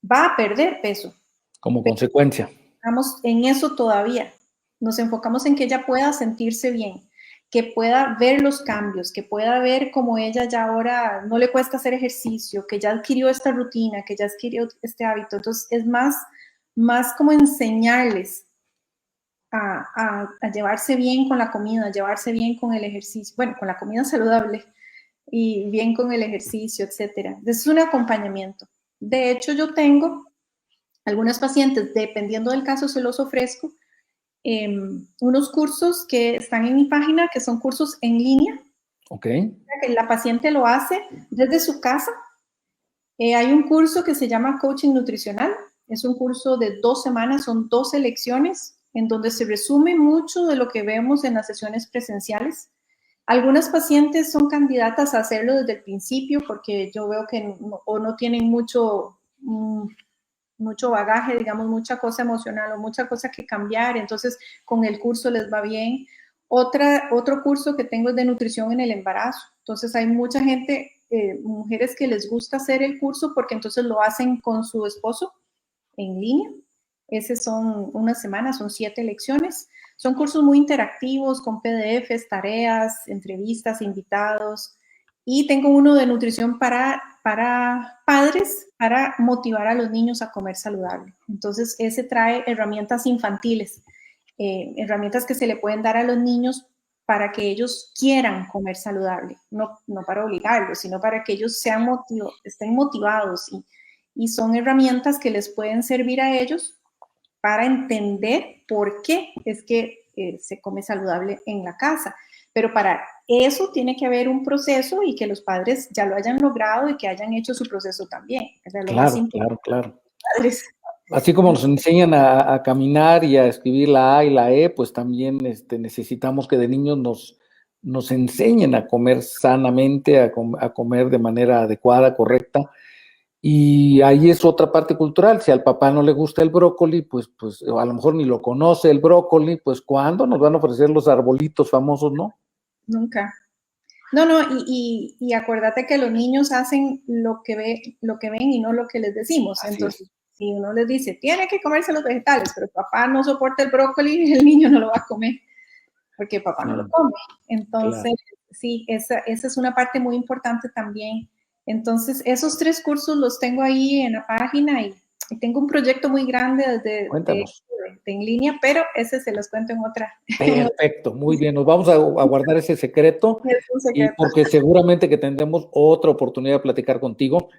Va a perder peso. Como consecuencia. Estamos en eso todavía. Nos enfocamos en que ella pueda sentirse bien, que pueda ver los cambios, que pueda ver cómo ella ya ahora no le cuesta hacer ejercicio, que ya adquirió esta rutina, que ya adquirió este hábito. Entonces es más como enseñarles a llevarse bien con la comida, a llevarse bien con el ejercicio, bueno, con la comida saludable y bien con el ejercicio, etcétera. Es un acompañamiento. De hecho, yo tengo algunos pacientes, dependiendo del caso, se los ofrezco unos cursos que están en mi página, que son cursos en línea. Ok. Que la paciente lo hace desde su casa. Hay un curso que se llama Coaching Nutricional. Es un curso de 2 semanas, son 12 lecciones, en donde se resume mucho de lo que vemos en las sesiones presenciales. Algunas pacientes son candidatas a hacerlo desde el principio porque yo veo que no tienen mucho bagaje, digamos, mucha cosa emocional o mucha cosa que cambiar, entonces con el curso les va bien. Otro curso que tengo es de nutrición en el embarazo, entonces hay mucha gente, mujeres que les gusta hacer el curso porque entonces lo hacen con su esposo en línea. Ese son 1 semana, son 7 lecciones. Son cursos muy interactivos con PDFs, tareas, entrevistas, invitados. Y tengo uno de nutrición para padres, para motivar a los niños a comer saludable. Entonces, ese trae herramientas infantiles, herramientas que se le pueden dar a los niños para que ellos quieran comer saludable, no para obligarlos, sino para que ellos estén motivados y son herramientas que les pueden servir a ellos para entender por qué es que se come saludable en la casa. Pero para eso tiene que haber un proceso y que los padres ya lo hayan logrado y que hayan hecho su proceso también. O sea, lo más importante. Claro. Así como nos enseñan a caminar y a escribir la A y la E, pues también necesitamos que de niños nos enseñen a comer sanamente, a comer de manera adecuada, correcta. Y ahí es otra parte cultural. Si al papá no le gusta el brócoli, pues a lo mejor ni lo conoce el brócoli, pues ¿cuándo nos van a ofrecer los arbolitos famosos, no? Nunca. No, y acuérdate que los niños hacen lo que ven y no lo que les decimos. Así entonces, es. Si uno les dice, tiene que comerse los vegetales, pero papá no soporta el brócoli, el niño no lo va a comer, porque papá no lo come. Entonces, sí, esa es una parte muy importante también. Entonces, esos 3 cursos los tengo ahí en la página y tengo un proyecto muy grande de en línea, pero ese se los cuento en otra. Perfecto, muy bien. Nos vamos a guardar ese secreto, Es un secreto. y porque seguramente que tendremos otra oportunidad de platicar contigo.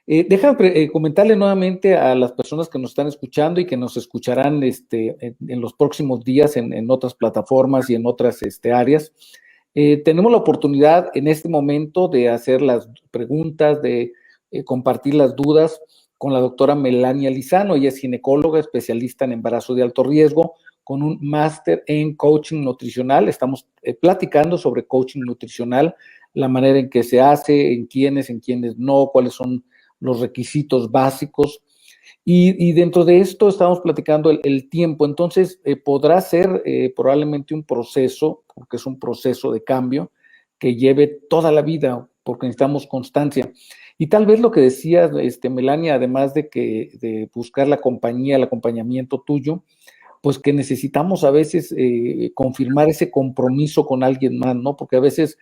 Déjame comentarle nuevamente a las personas que nos están escuchando y que nos escucharán en los próximos días en otras plataformas y en otras áreas. Tenemos la oportunidad en este momento de hacer las preguntas, de compartir las dudas. con la doctora Melania Lizano. Ella es ginecóloga, especialista en embarazo de alto riesgo, con un máster en coaching nutricional. Estamos platicando sobre coaching nutricional, la manera en que se hace, en quiénes no, cuáles son los requisitos básicos. Y dentro de esto estamos platicando el tiempo. Entonces, podrá ser probablemente un proceso, porque es un proceso de cambio, que lleve toda la vida, porque necesitamos constancia. Y tal vez lo que decías, Melania, además de buscar la compañía, el acompañamiento tuyo, pues que necesitamos a veces confirmar ese compromiso con alguien más, ¿no? Porque a veces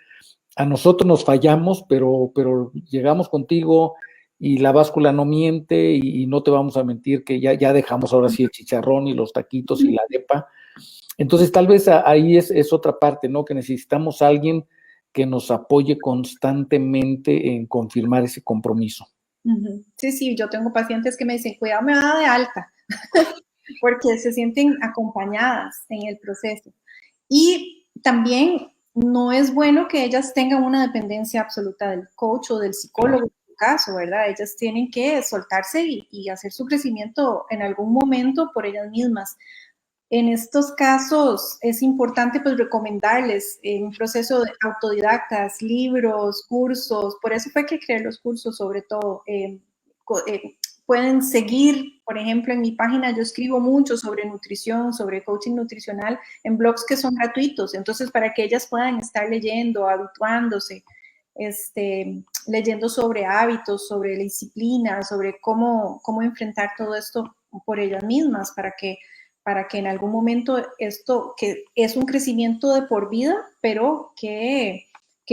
a nosotros nos fallamos, pero llegamos contigo y la báscula no miente y no te vamos a mentir que ya dejamos ahora sí el chicharrón y los taquitos y la arepa. Entonces tal vez ahí es otra parte, ¿no? Que necesitamos a alguien que nos apoye constantemente en confirmar ese compromiso. Sí, sí, yo tengo pacientes que me dicen, cuidado, me va a dar de alta, porque se sienten acompañadas en el proceso. Y también no es bueno que ellas tengan una dependencia absoluta del coach o del psicólogo, en su caso, ¿verdad? Ellas tienen que soltarse y hacer su crecimiento en algún momento por ellas mismas. En estos casos es importante pues recomendarles un proceso de autodidactas, libros, cursos, por eso fue que creé los cursos sobre todo. Pueden seguir, por ejemplo, en mi página yo escribo mucho sobre nutrición, sobre coaching nutricional en blogs que son gratuitos, entonces para que ellas puedan estar leyendo, habituándose, leyendo sobre hábitos, sobre la disciplina, sobre cómo enfrentar todo esto por ellas mismas, para que en algún momento esto, que es un crecimiento de por vida, pero que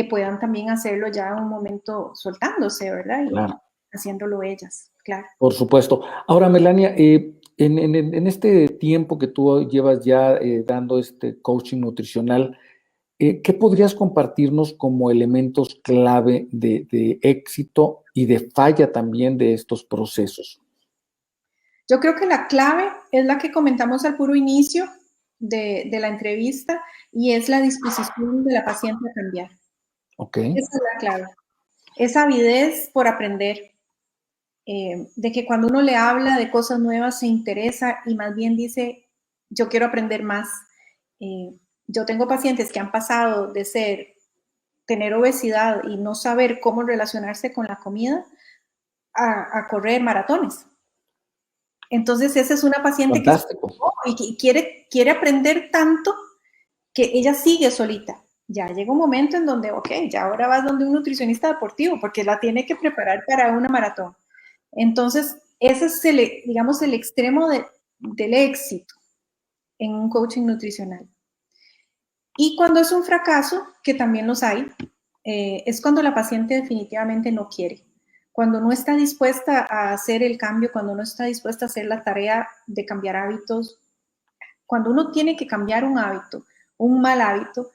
puedan también hacerlo ya en un momento soltándose, ¿verdad? Y claro, haciéndolo ellas, claro. Por supuesto. Ahora, Melania, en este tiempo que tú llevas ya dando este coaching nutricional, ¿qué podrías compartirnos como elementos clave de éxito y de falla también de estos procesos? Yo creo que la clave es la que comentamos al puro inicio de la entrevista y es la disposición de la paciente a cambiar. Okay. Esa es la clave. Esa avidez por aprender, de que cuando uno le habla de cosas nuevas se interesa y más bien dice, yo quiero aprender más. Yo tengo pacientes que han pasado de tener obesidad y no saber cómo relacionarse con la comida a correr maratones. Entonces, esa es una paciente Fantástico. que quiere aprender tanto que ella sigue solita. Ya llega un momento en donde, ok, ya ahora vas donde un nutricionista deportivo porque la tiene que preparar para una maratón. Entonces, ese es, digamos, el extremo del éxito en un coaching nutricional. Y cuando es un fracaso, que también los hay, es cuando la paciente definitivamente no quiere. Cuando no está dispuesta a hacer el cambio, cuando no está dispuesta a hacer la tarea de cambiar hábitos, cuando uno tiene que cambiar un hábito, un mal hábito,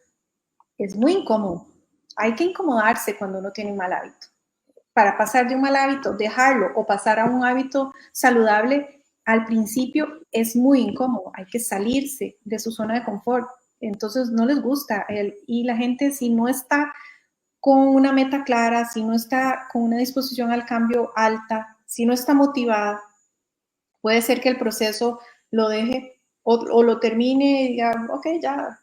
es muy incómodo. Hay que incomodarse cuando uno tiene un mal hábito. Para pasar de un mal hábito, dejarlo o pasar a un hábito saludable, al principio es muy incómodo. Hay que salirse de su zona de confort. Entonces no les gusta. Y la gente, si no está con una meta clara, si no está con una disposición al cambio alta, si no está motivada, puede ser que el proceso lo deje o lo termine y diga, ok, ya,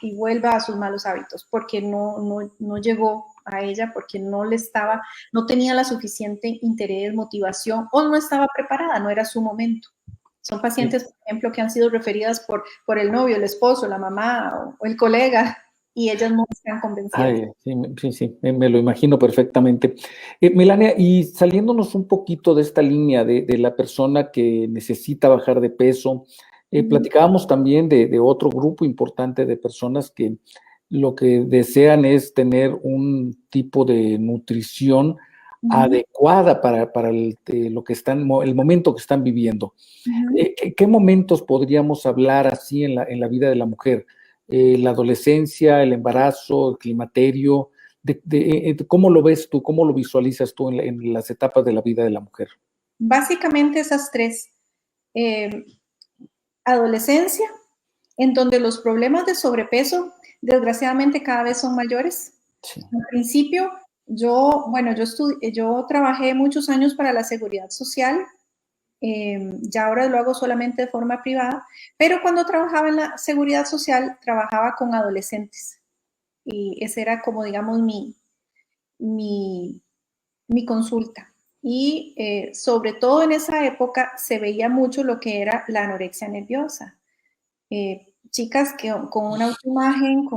y vuelva a sus malos hábitos, porque no llegó a ella, porque no tenía la suficiente interés, motivación, o no estaba preparada, no era su momento. Son pacientes, por ejemplo, que han sido referidas por el novio, el esposo, la mamá o el colega, y ellas no están convencidas. Ay, sí, me lo imagino perfectamente. Melania, y saliéndonos un poquito de esta línea de la persona que necesita bajar de peso, platicábamos también de otro grupo importante de personas que lo que desean es tener un tipo de nutrición adecuada para lo que el momento que están viviendo. ¿Qué momentos podríamos hablar así en la vida de la mujer? La adolescencia, el embarazo, el climaterio, ¿cómo lo ves tú, cómo lo visualizas tú en las etapas de la vida de la mujer? Básicamente esas tres. Adolescencia, en donde los problemas de sobrepeso desgraciadamente cada vez son mayores. Sí. Al principio Yo trabajé muchos años para la Seguridad Social, ya ahora lo hago solamente de forma privada, pero cuando trabajaba en la Seguridad Social, trabajaba con adolescentes y esa era como, digamos, mi, mi consulta. Y sobre todo en esa época se veía mucho lo que era la anorexia nerviosa. Chicas con una autoimagen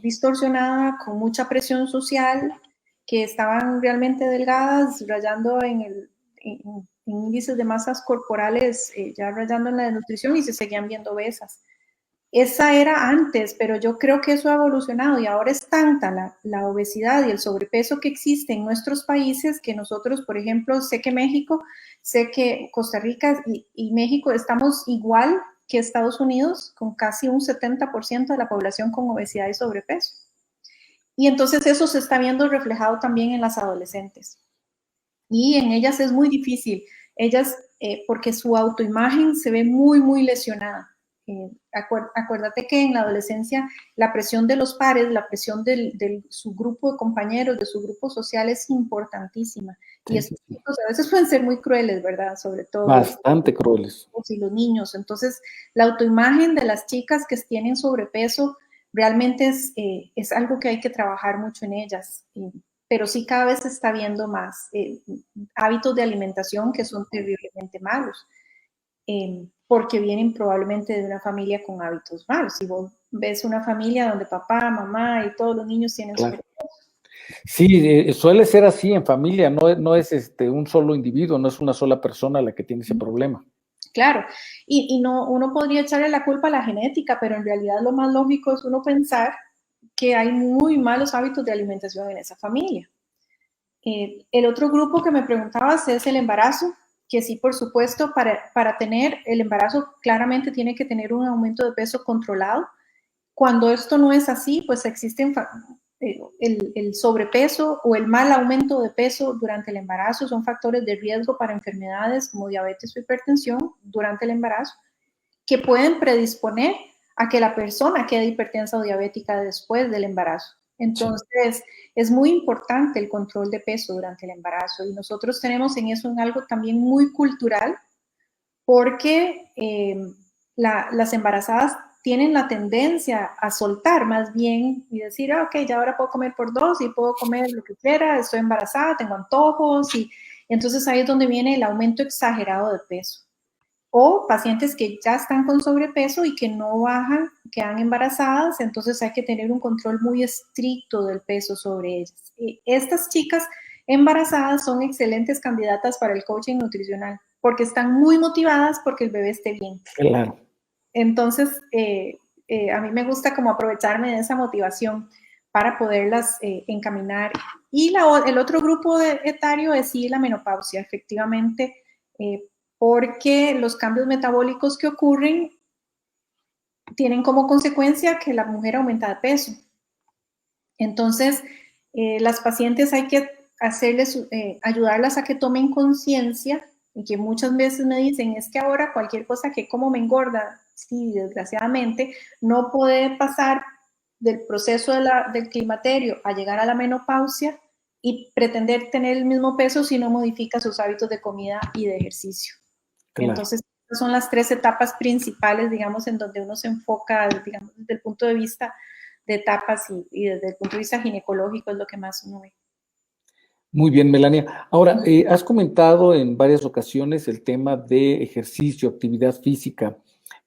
distorsionada, con mucha presión social, que estaban realmente delgadas, rayando en índices de masas corporales, ya rayando en la desnutrición y se seguían viendo obesas. Esa era antes, pero yo creo que eso ha evolucionado y ahora es tanta la obesidad y el sobrepeso que existe en nuestros países que nosotros, por ejemplo, sé que México, sé que Costa Rica y México estamos igual que Estados Unidos, con casi un 70% de la población con obesidad y sobrepeso. Y entonces eso se está viendo reflejado también en las adolescentes. Y en ellas es muy difícil, ellas, porque su autoimagen se ve muy, muy lesionada. Acuérdate que en la adolescencia la presión de los pares, la presión de su grupo de compañeros, de su grupo social es importantísima. Y Sí, estos sí, sí. chicos a veces pueden ser muy crueles, ¿verdad? Sobre todo Bastante crueles. y los niños. Entonces, la autoimagen de las chicas que tienen sobrepeso realmente es algo que hay que trabajar mucho en ellas. Pero sí cada vez se está viendo más hábitos de alimentación que son terriblemente malos, porque vienen probablemente de una familia con hábitos malos. Si vos ves una familia donde papá, mamá y todos los niños tienen Claro. sobrepeso. Sí, suele ser así en familia, no es un solo individuo, no es una sola persona la que tiene ese problema. Claro, y no, uno podría echarle la culpa a la genética, pero en realidad lo más lógico es uno pensar que hay muy malos hábitos de alimentación en esa familia. El otro grupo que me preguntabas es el embarazo, que sí, por supuesto, para tener el embarazo claramente tiene que tener un aumento de peso controlado. Cuando esto no es así, pues existen el sobrepeso o el mal aumento de peso durante el embarazo son factores de riesgo para enfermedades como diabetes o hipertensión durante el embarazo que pueden predisponer a que la persona quede hipertensa o diabética después del embarazo. Entonces, sí, es muy importante el control de peso durante el embarazo y nosotros tenemos en eso algo también muy cultural porque las embarazadas tienen la tendencia a soltar más bien y decir, ok, ya ahora puedo comer por dos y puedo comer lo que quiera, estoy embarazada, tengo antojos y entonces ahí es donde viene el aumento exagerado de peso. O pacientes que ya están con sobrepeso y que no bajan, quedan embarazadas, entonces hay que tener un control muy estricto del peso sobre ellas. Estas chicas embarazadas son excelentes candidatas para el coaching nutricional porque están muy motivadas porque el bebé esté bien. Claro. Entonces, a mí me gusta como aprovecharme de esa motivación para poderlas encaminar. Y el otro grupo etario es sí la menopausia, efectivamente, porque los cambios metabólicos que ocurren tienen como consecuencia que la mujer aumenta de peso. Entonces, las pacientes hay que ayudarlas a que tomen conciencia y que muchas veces me dicen, es que ahora cualquier cosa que como me engorda, sí, desgraciadamente, no puede pasar del proceso del climaterio a llegar a la menopausia y pretender tener el mismo peso si no modifica sus hábitos de comida y de ejercicio. Claro. Entonces, esas son las tres etapas principales, digamos, en donde uno se enfoca, digamos, desde el punto de vista de etapas y desde el punto de vista ginecológico es lo que más uno ve. Muy bien, Melania. Ahora, has comentado en varias ocasiones el tema de ejercicio, actividad física.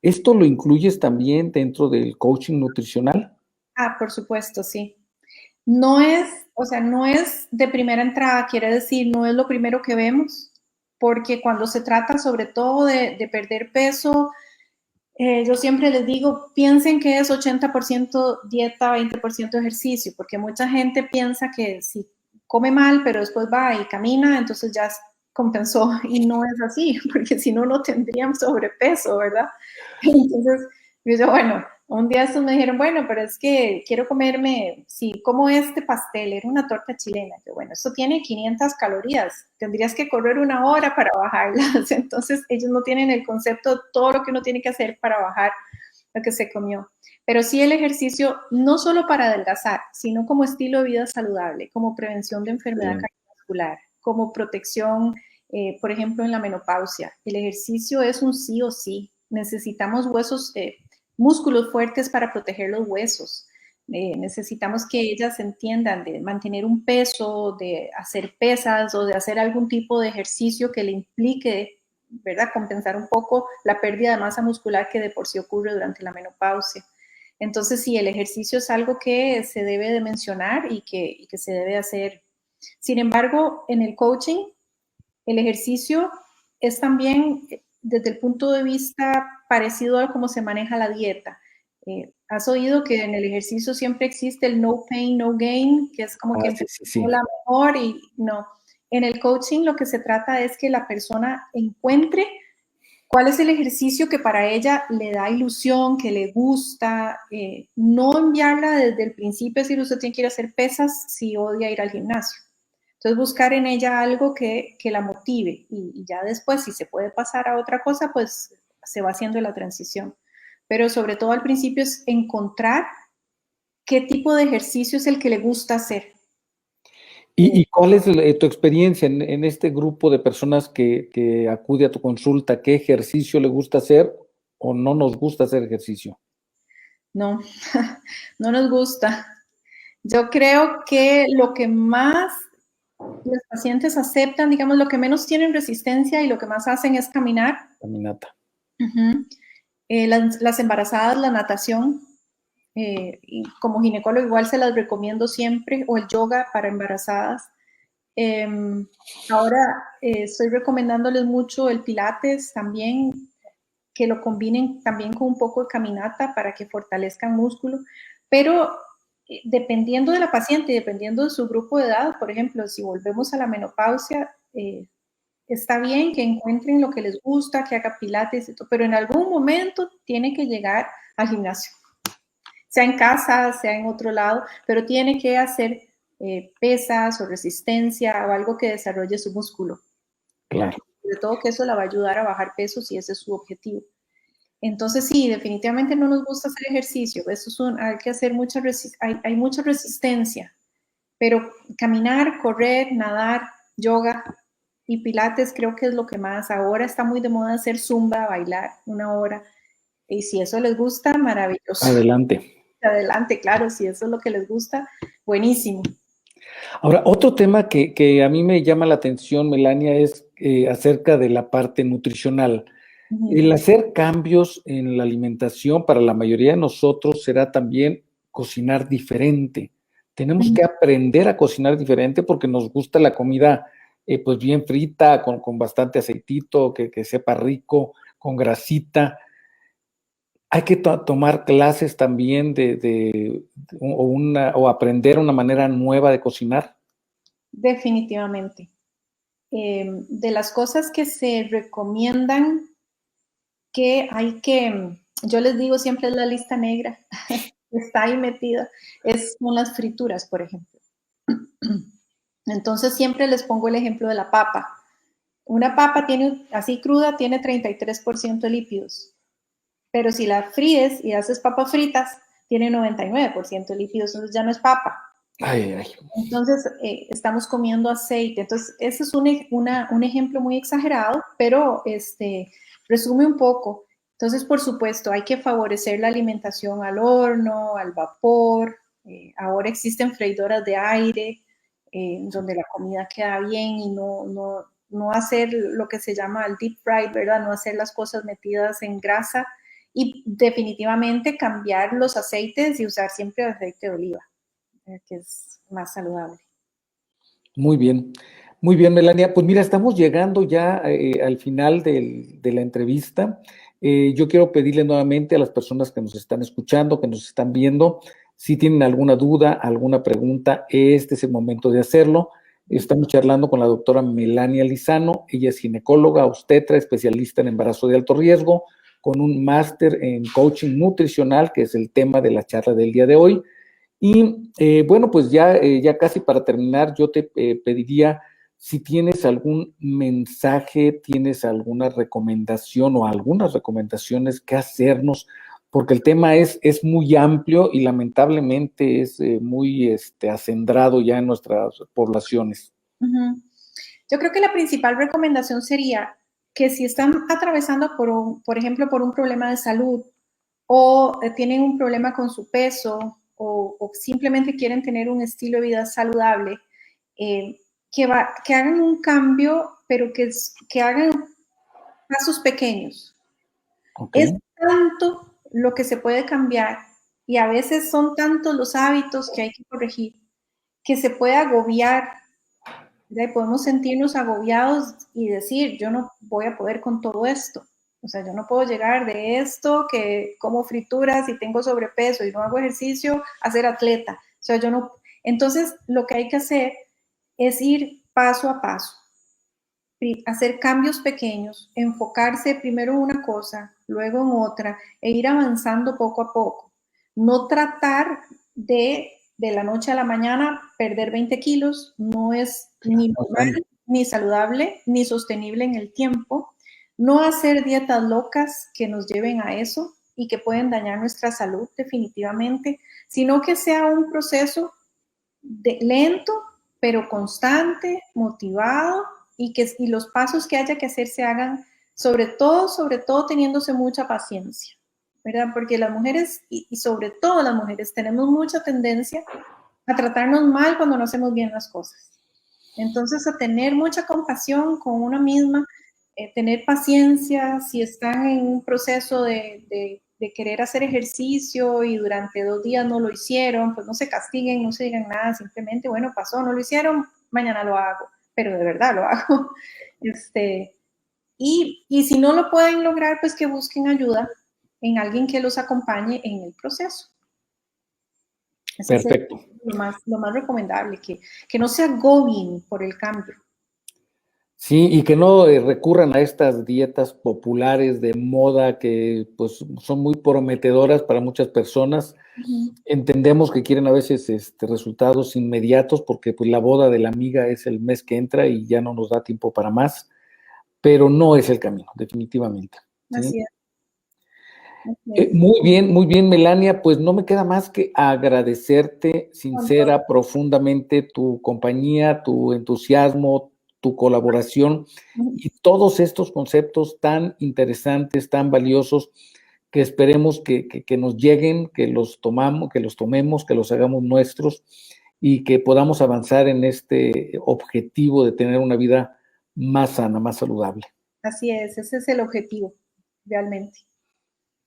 ¿Esto lo incluyes también dentro del coaching nutricional? Ah, por supuesto, sí. No es, o sea, no es de primera entrada, quiere decir, no es lo primero que vemos, porque cuando se trata sobre todo de perder peso, yo siempre les digo, piensen que es 80% dieta, 20% ejercicio, porque mucha gente piensa que si come mal, pero después va y camina, entonces ya compensó, y no es así, porque si no, no tendrían sobrepeso, ¿verdad? Entonces, yo, bueno, un día estos me dijeron, bueno, pero es que quiero comerme, si como este pastel, era una torta chilena, que bueno, esto tiene 500 calorías, tendrías que correr 1 hora para bajarlas, entonces ellos no tienen el concepto de todo lo que uno tiene que hacer para bajar lo que se comió. Pero sí el ejercicio, no solo para adelgazar, sino como estilo de vida saludable, como prevención de enfermedad cardiovascular, como protección, por ejemplo, en la menopausia. El ejercicio es un sí o sí. Necesitamos huesos, músculos fuertes para proteger los huesos. Necesitamos que ellas entiendan de mantener un peso, de hacer pesas o de hacer algún tipo de ejercicio que le implique, ¿verdad?, compensar un poco la pérdida de masa muscular que de por sí ocurre durante la menopausia. Entonces, sí, el ejercicio es algo que se debe de mencionar y que se debe hacer. Sin embargo, en el coaching, el ejercicio es también, desde el punto de vista parecido a cómo se maneja la dieta. Has oído que en el ejercicio siempre existe el no pain, no gain, que es como que empezó la mejor y no. En el coaching lo que se trata es que la persona encuentre cuál es el ejercicio que para ella le da ilusión, que le gusta, no enviarla desde el principio, es decir, usted tiene que ir a hacer pesas si odia ir al gimnasio. Entonces, buscar en ella algo que la motive y ya después, si se puede pasar a otra cosa, pues se va haciendo la transición. Pero sobre todo al principio es encontrar qué tipo de ejercicio es el que le gusta hacer. ¿Y cuál es tu experiencia en este grupo de personas que acude a tu consulta? ¿Qué ejercicio le gusta hacer o no nos gusta hacer ejercicio? No, no nos gusta. Yo creo que lo que más los pacientes aceptan, digamos, lo que menos tienen resistencia y lo que más hacen es caminar. Caminata. Las embarazadas, la natación, y como ginecólogo igual se las recomiendo siempre, o el yoga para embarazadas. Ahora estoy recomendándoles mucho el pilates también, que lo combinen también con un poco de caminata para que fortalezcan músculo, pero dependiendo de la paciente y dependiendo de su grupo de edad, por ejemplo, si volvemos a la menopausia, está bien que encuentren lo que les gusta, que haga pilates y todo, pero en algún momento tiene que llegar al gimnasio, sea en casa, sea en otro lado, pero tiene que hacer pesas o resistencia o algo que desarrolle su músculo. Claro. Sobre todo que eso la va a ayudar a bajar peso si ese es su objetivo. Entonces, sí, definitivamente no nos gusta hacer ejercicio. Eso es hay que hacer hay mucha resistencia, pero caminar, correr, nadar, yoga y pilates creo que es lo que más. Ahora está muy de moda hacer zumba, bailar 1 hora. Y si eso les gusta, maravilloso. Adelante. Adelante, claro, si eso es lo que les gusta, buenísimo. Ahora, otro tema que a mí me llama la atención, Melania, es acerca de la parte nutricional. El hacer cambios en la alimentación para la mayoría de nosotros será también cocinar diferente. Tenemos que aprender a cocinar diferente porque nos gusta la comida pues bien frita, con bastante aceitito, que sepa rico, con grasita. Hay que tomar clases también o aprender una manera nueva de cocinar. Definitivamente. De las cosas que se recomiendan que hay que, yo les digo siempre es la lista negra, está ahí metida, son las frituras, por ejemplo. Entonces siempre les pongo el ejemplo de la papa. Una papa así cruda tiene 33% de lípidos, pero si la fríes y haces papas fritas, tiene 99% de lípidos, entonces ya no es papa. Entonces estamos comiendo aceite. Entonces ese es un ejemplo muy exagerado, pero resume un poco. Entonces, por supuesto, hay que favorecer la alimentación al horno, al vapor. Ahora existen freidoras de aire, donde la comida queda bien y no hacer lo que se llama el deep fried, ¿verdad? No hacer las cosas metidas en grasa y definitivamente cambiar los aceites y usar siempre aceite de oliva, que es más saludable. Muy bien, Melania. Pues mira, estamos llegando ya al final de la entrevista. Yo quiero pedirle nuevamente a las personas que nos están escuchando, que nos están viendo, si tienen alguna duda, alguna pregunta, este es el momento de hacerlo. Estamos charlando con la doctora Melania Lizano. Ella es ginecóloga, obstetra, especialista en embarazo de alto riesgo, con un máster en coaching nutricional, que es el tema de la charla del día de hoy. Y bueno, pues ya casi para terminar, yo te pediría si tienes algún mensaje, tienes alguna recomendación o algunas recomendaciones que hacernos porque el tema es muy amplio y lamentablemente es muy acendrado ya en nuestras poblaciones. Uh-huh. Yo creo que la principal recomendación sería que si están atravesando por ejemplo, por un problema de salud o tienen un problema con su peso o simplemente quieren tener un estilo de vida saludable, que hagan un cambio, pero que hagan pasos pequeños. Okay. Es tanto lo que se puede cambiar y a veces son tantos los hábitos que hay que corregir que se puede agobiar. ¿Verdad? Podemos sentirnos agobiados y decir, yo no voy a poder con todo esto. O sea, yo no puedo llegar de esto, que como frituras y tengo sobrepeso y no hago ejercicio, a ser atleta. O sea, yo no. Entonces, lo que hay que hacer es ir paso a paso, hacer cambios pequeños, enfocarse primero en una cosa, luego en otra, e ir avanzando poco a poco. No tratar de la noche a la mañana perder 20 kilos, no es ni normal, ni saludable, ni sostenible en el tiempo. No hacer dietas locas que nos lleven a eso y que pueden dañar nuestra salud definitivamente, sino que sea un proceso lento, pero constante, motivado, y los pasos que haya que hacer se hagan sobre todo teniéndose mucha paciencia, ¿verdad? Porque las mujeres, y sobre todo las mujeres, tenemos mucha tendencia a tratarnos mal cuando no hacemos bien las cosas. Entonces, a tener mucha compasión con una misma, tener paciencia si están en un proceso de querer hacer ejercicio y durante 2 días no lo hicieron, pues no se castiguen, no se digan nada, simplemente, bueno, pasó, no lo hicieron, mañana lo hago, pero de verdad lo hago. Y si no lo pueden lograr, pues que busquen ayuda en alguien que los acompañe en el proceso. Ese Perfecto. es lo más recomendable, que no se agobien por el cambio. Sí, y que no recurran a estas dietas populares de moda que pues son muy prometedoras para muchas personas. Uh-huh. Entendemos que quieren a veces resultados inmediatos porque pues la boda de la amiga es el mes que entra y ya no nos da tiempo para más, pero no es el camino, definitivamente. Así ¿sí? es. Muy bien, Melania, pues no me queda más que agradecerte sincera, profundamente tu compañía, tu entusiasmo, tu colaboración y todos estos conceptos tan interesantes, tan valiosos, que esperemos que nos lleguen, que los tomemos, que los hagamos nuestros y que podamos avanzar en este objetivo de tener una vida más sana, más saludable. Así es, ese es el objetivo, realmente.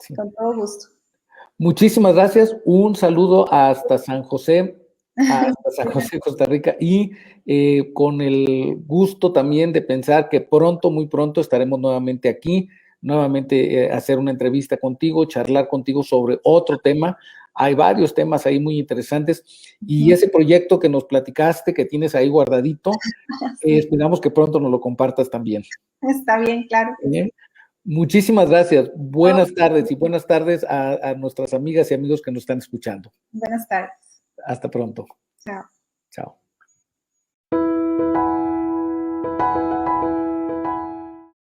Sí. Con todo gusto. Muchísimas gracias. Un saludo hasta San José, Costa Rica, y con el gusto también de pensar que pronto, muy pronto, estaremos nuevamente aquí, nuevamente hacer una entrevista contigo, charlar contigo sobre otro tema. Hay varios temas ahí muy interesantes y ese proyecto que nos platicaste, que tienes ahí guardadito, sí. Esperamos que pronto nos lo compartas también. Está bien, claro. Bien. Muchísimas gracias. Buenas tardes y buenas tardes a nuestras amigas y amigos que nos están escuchando. Buenas tardes. Hasta pronto. Chao. Chao.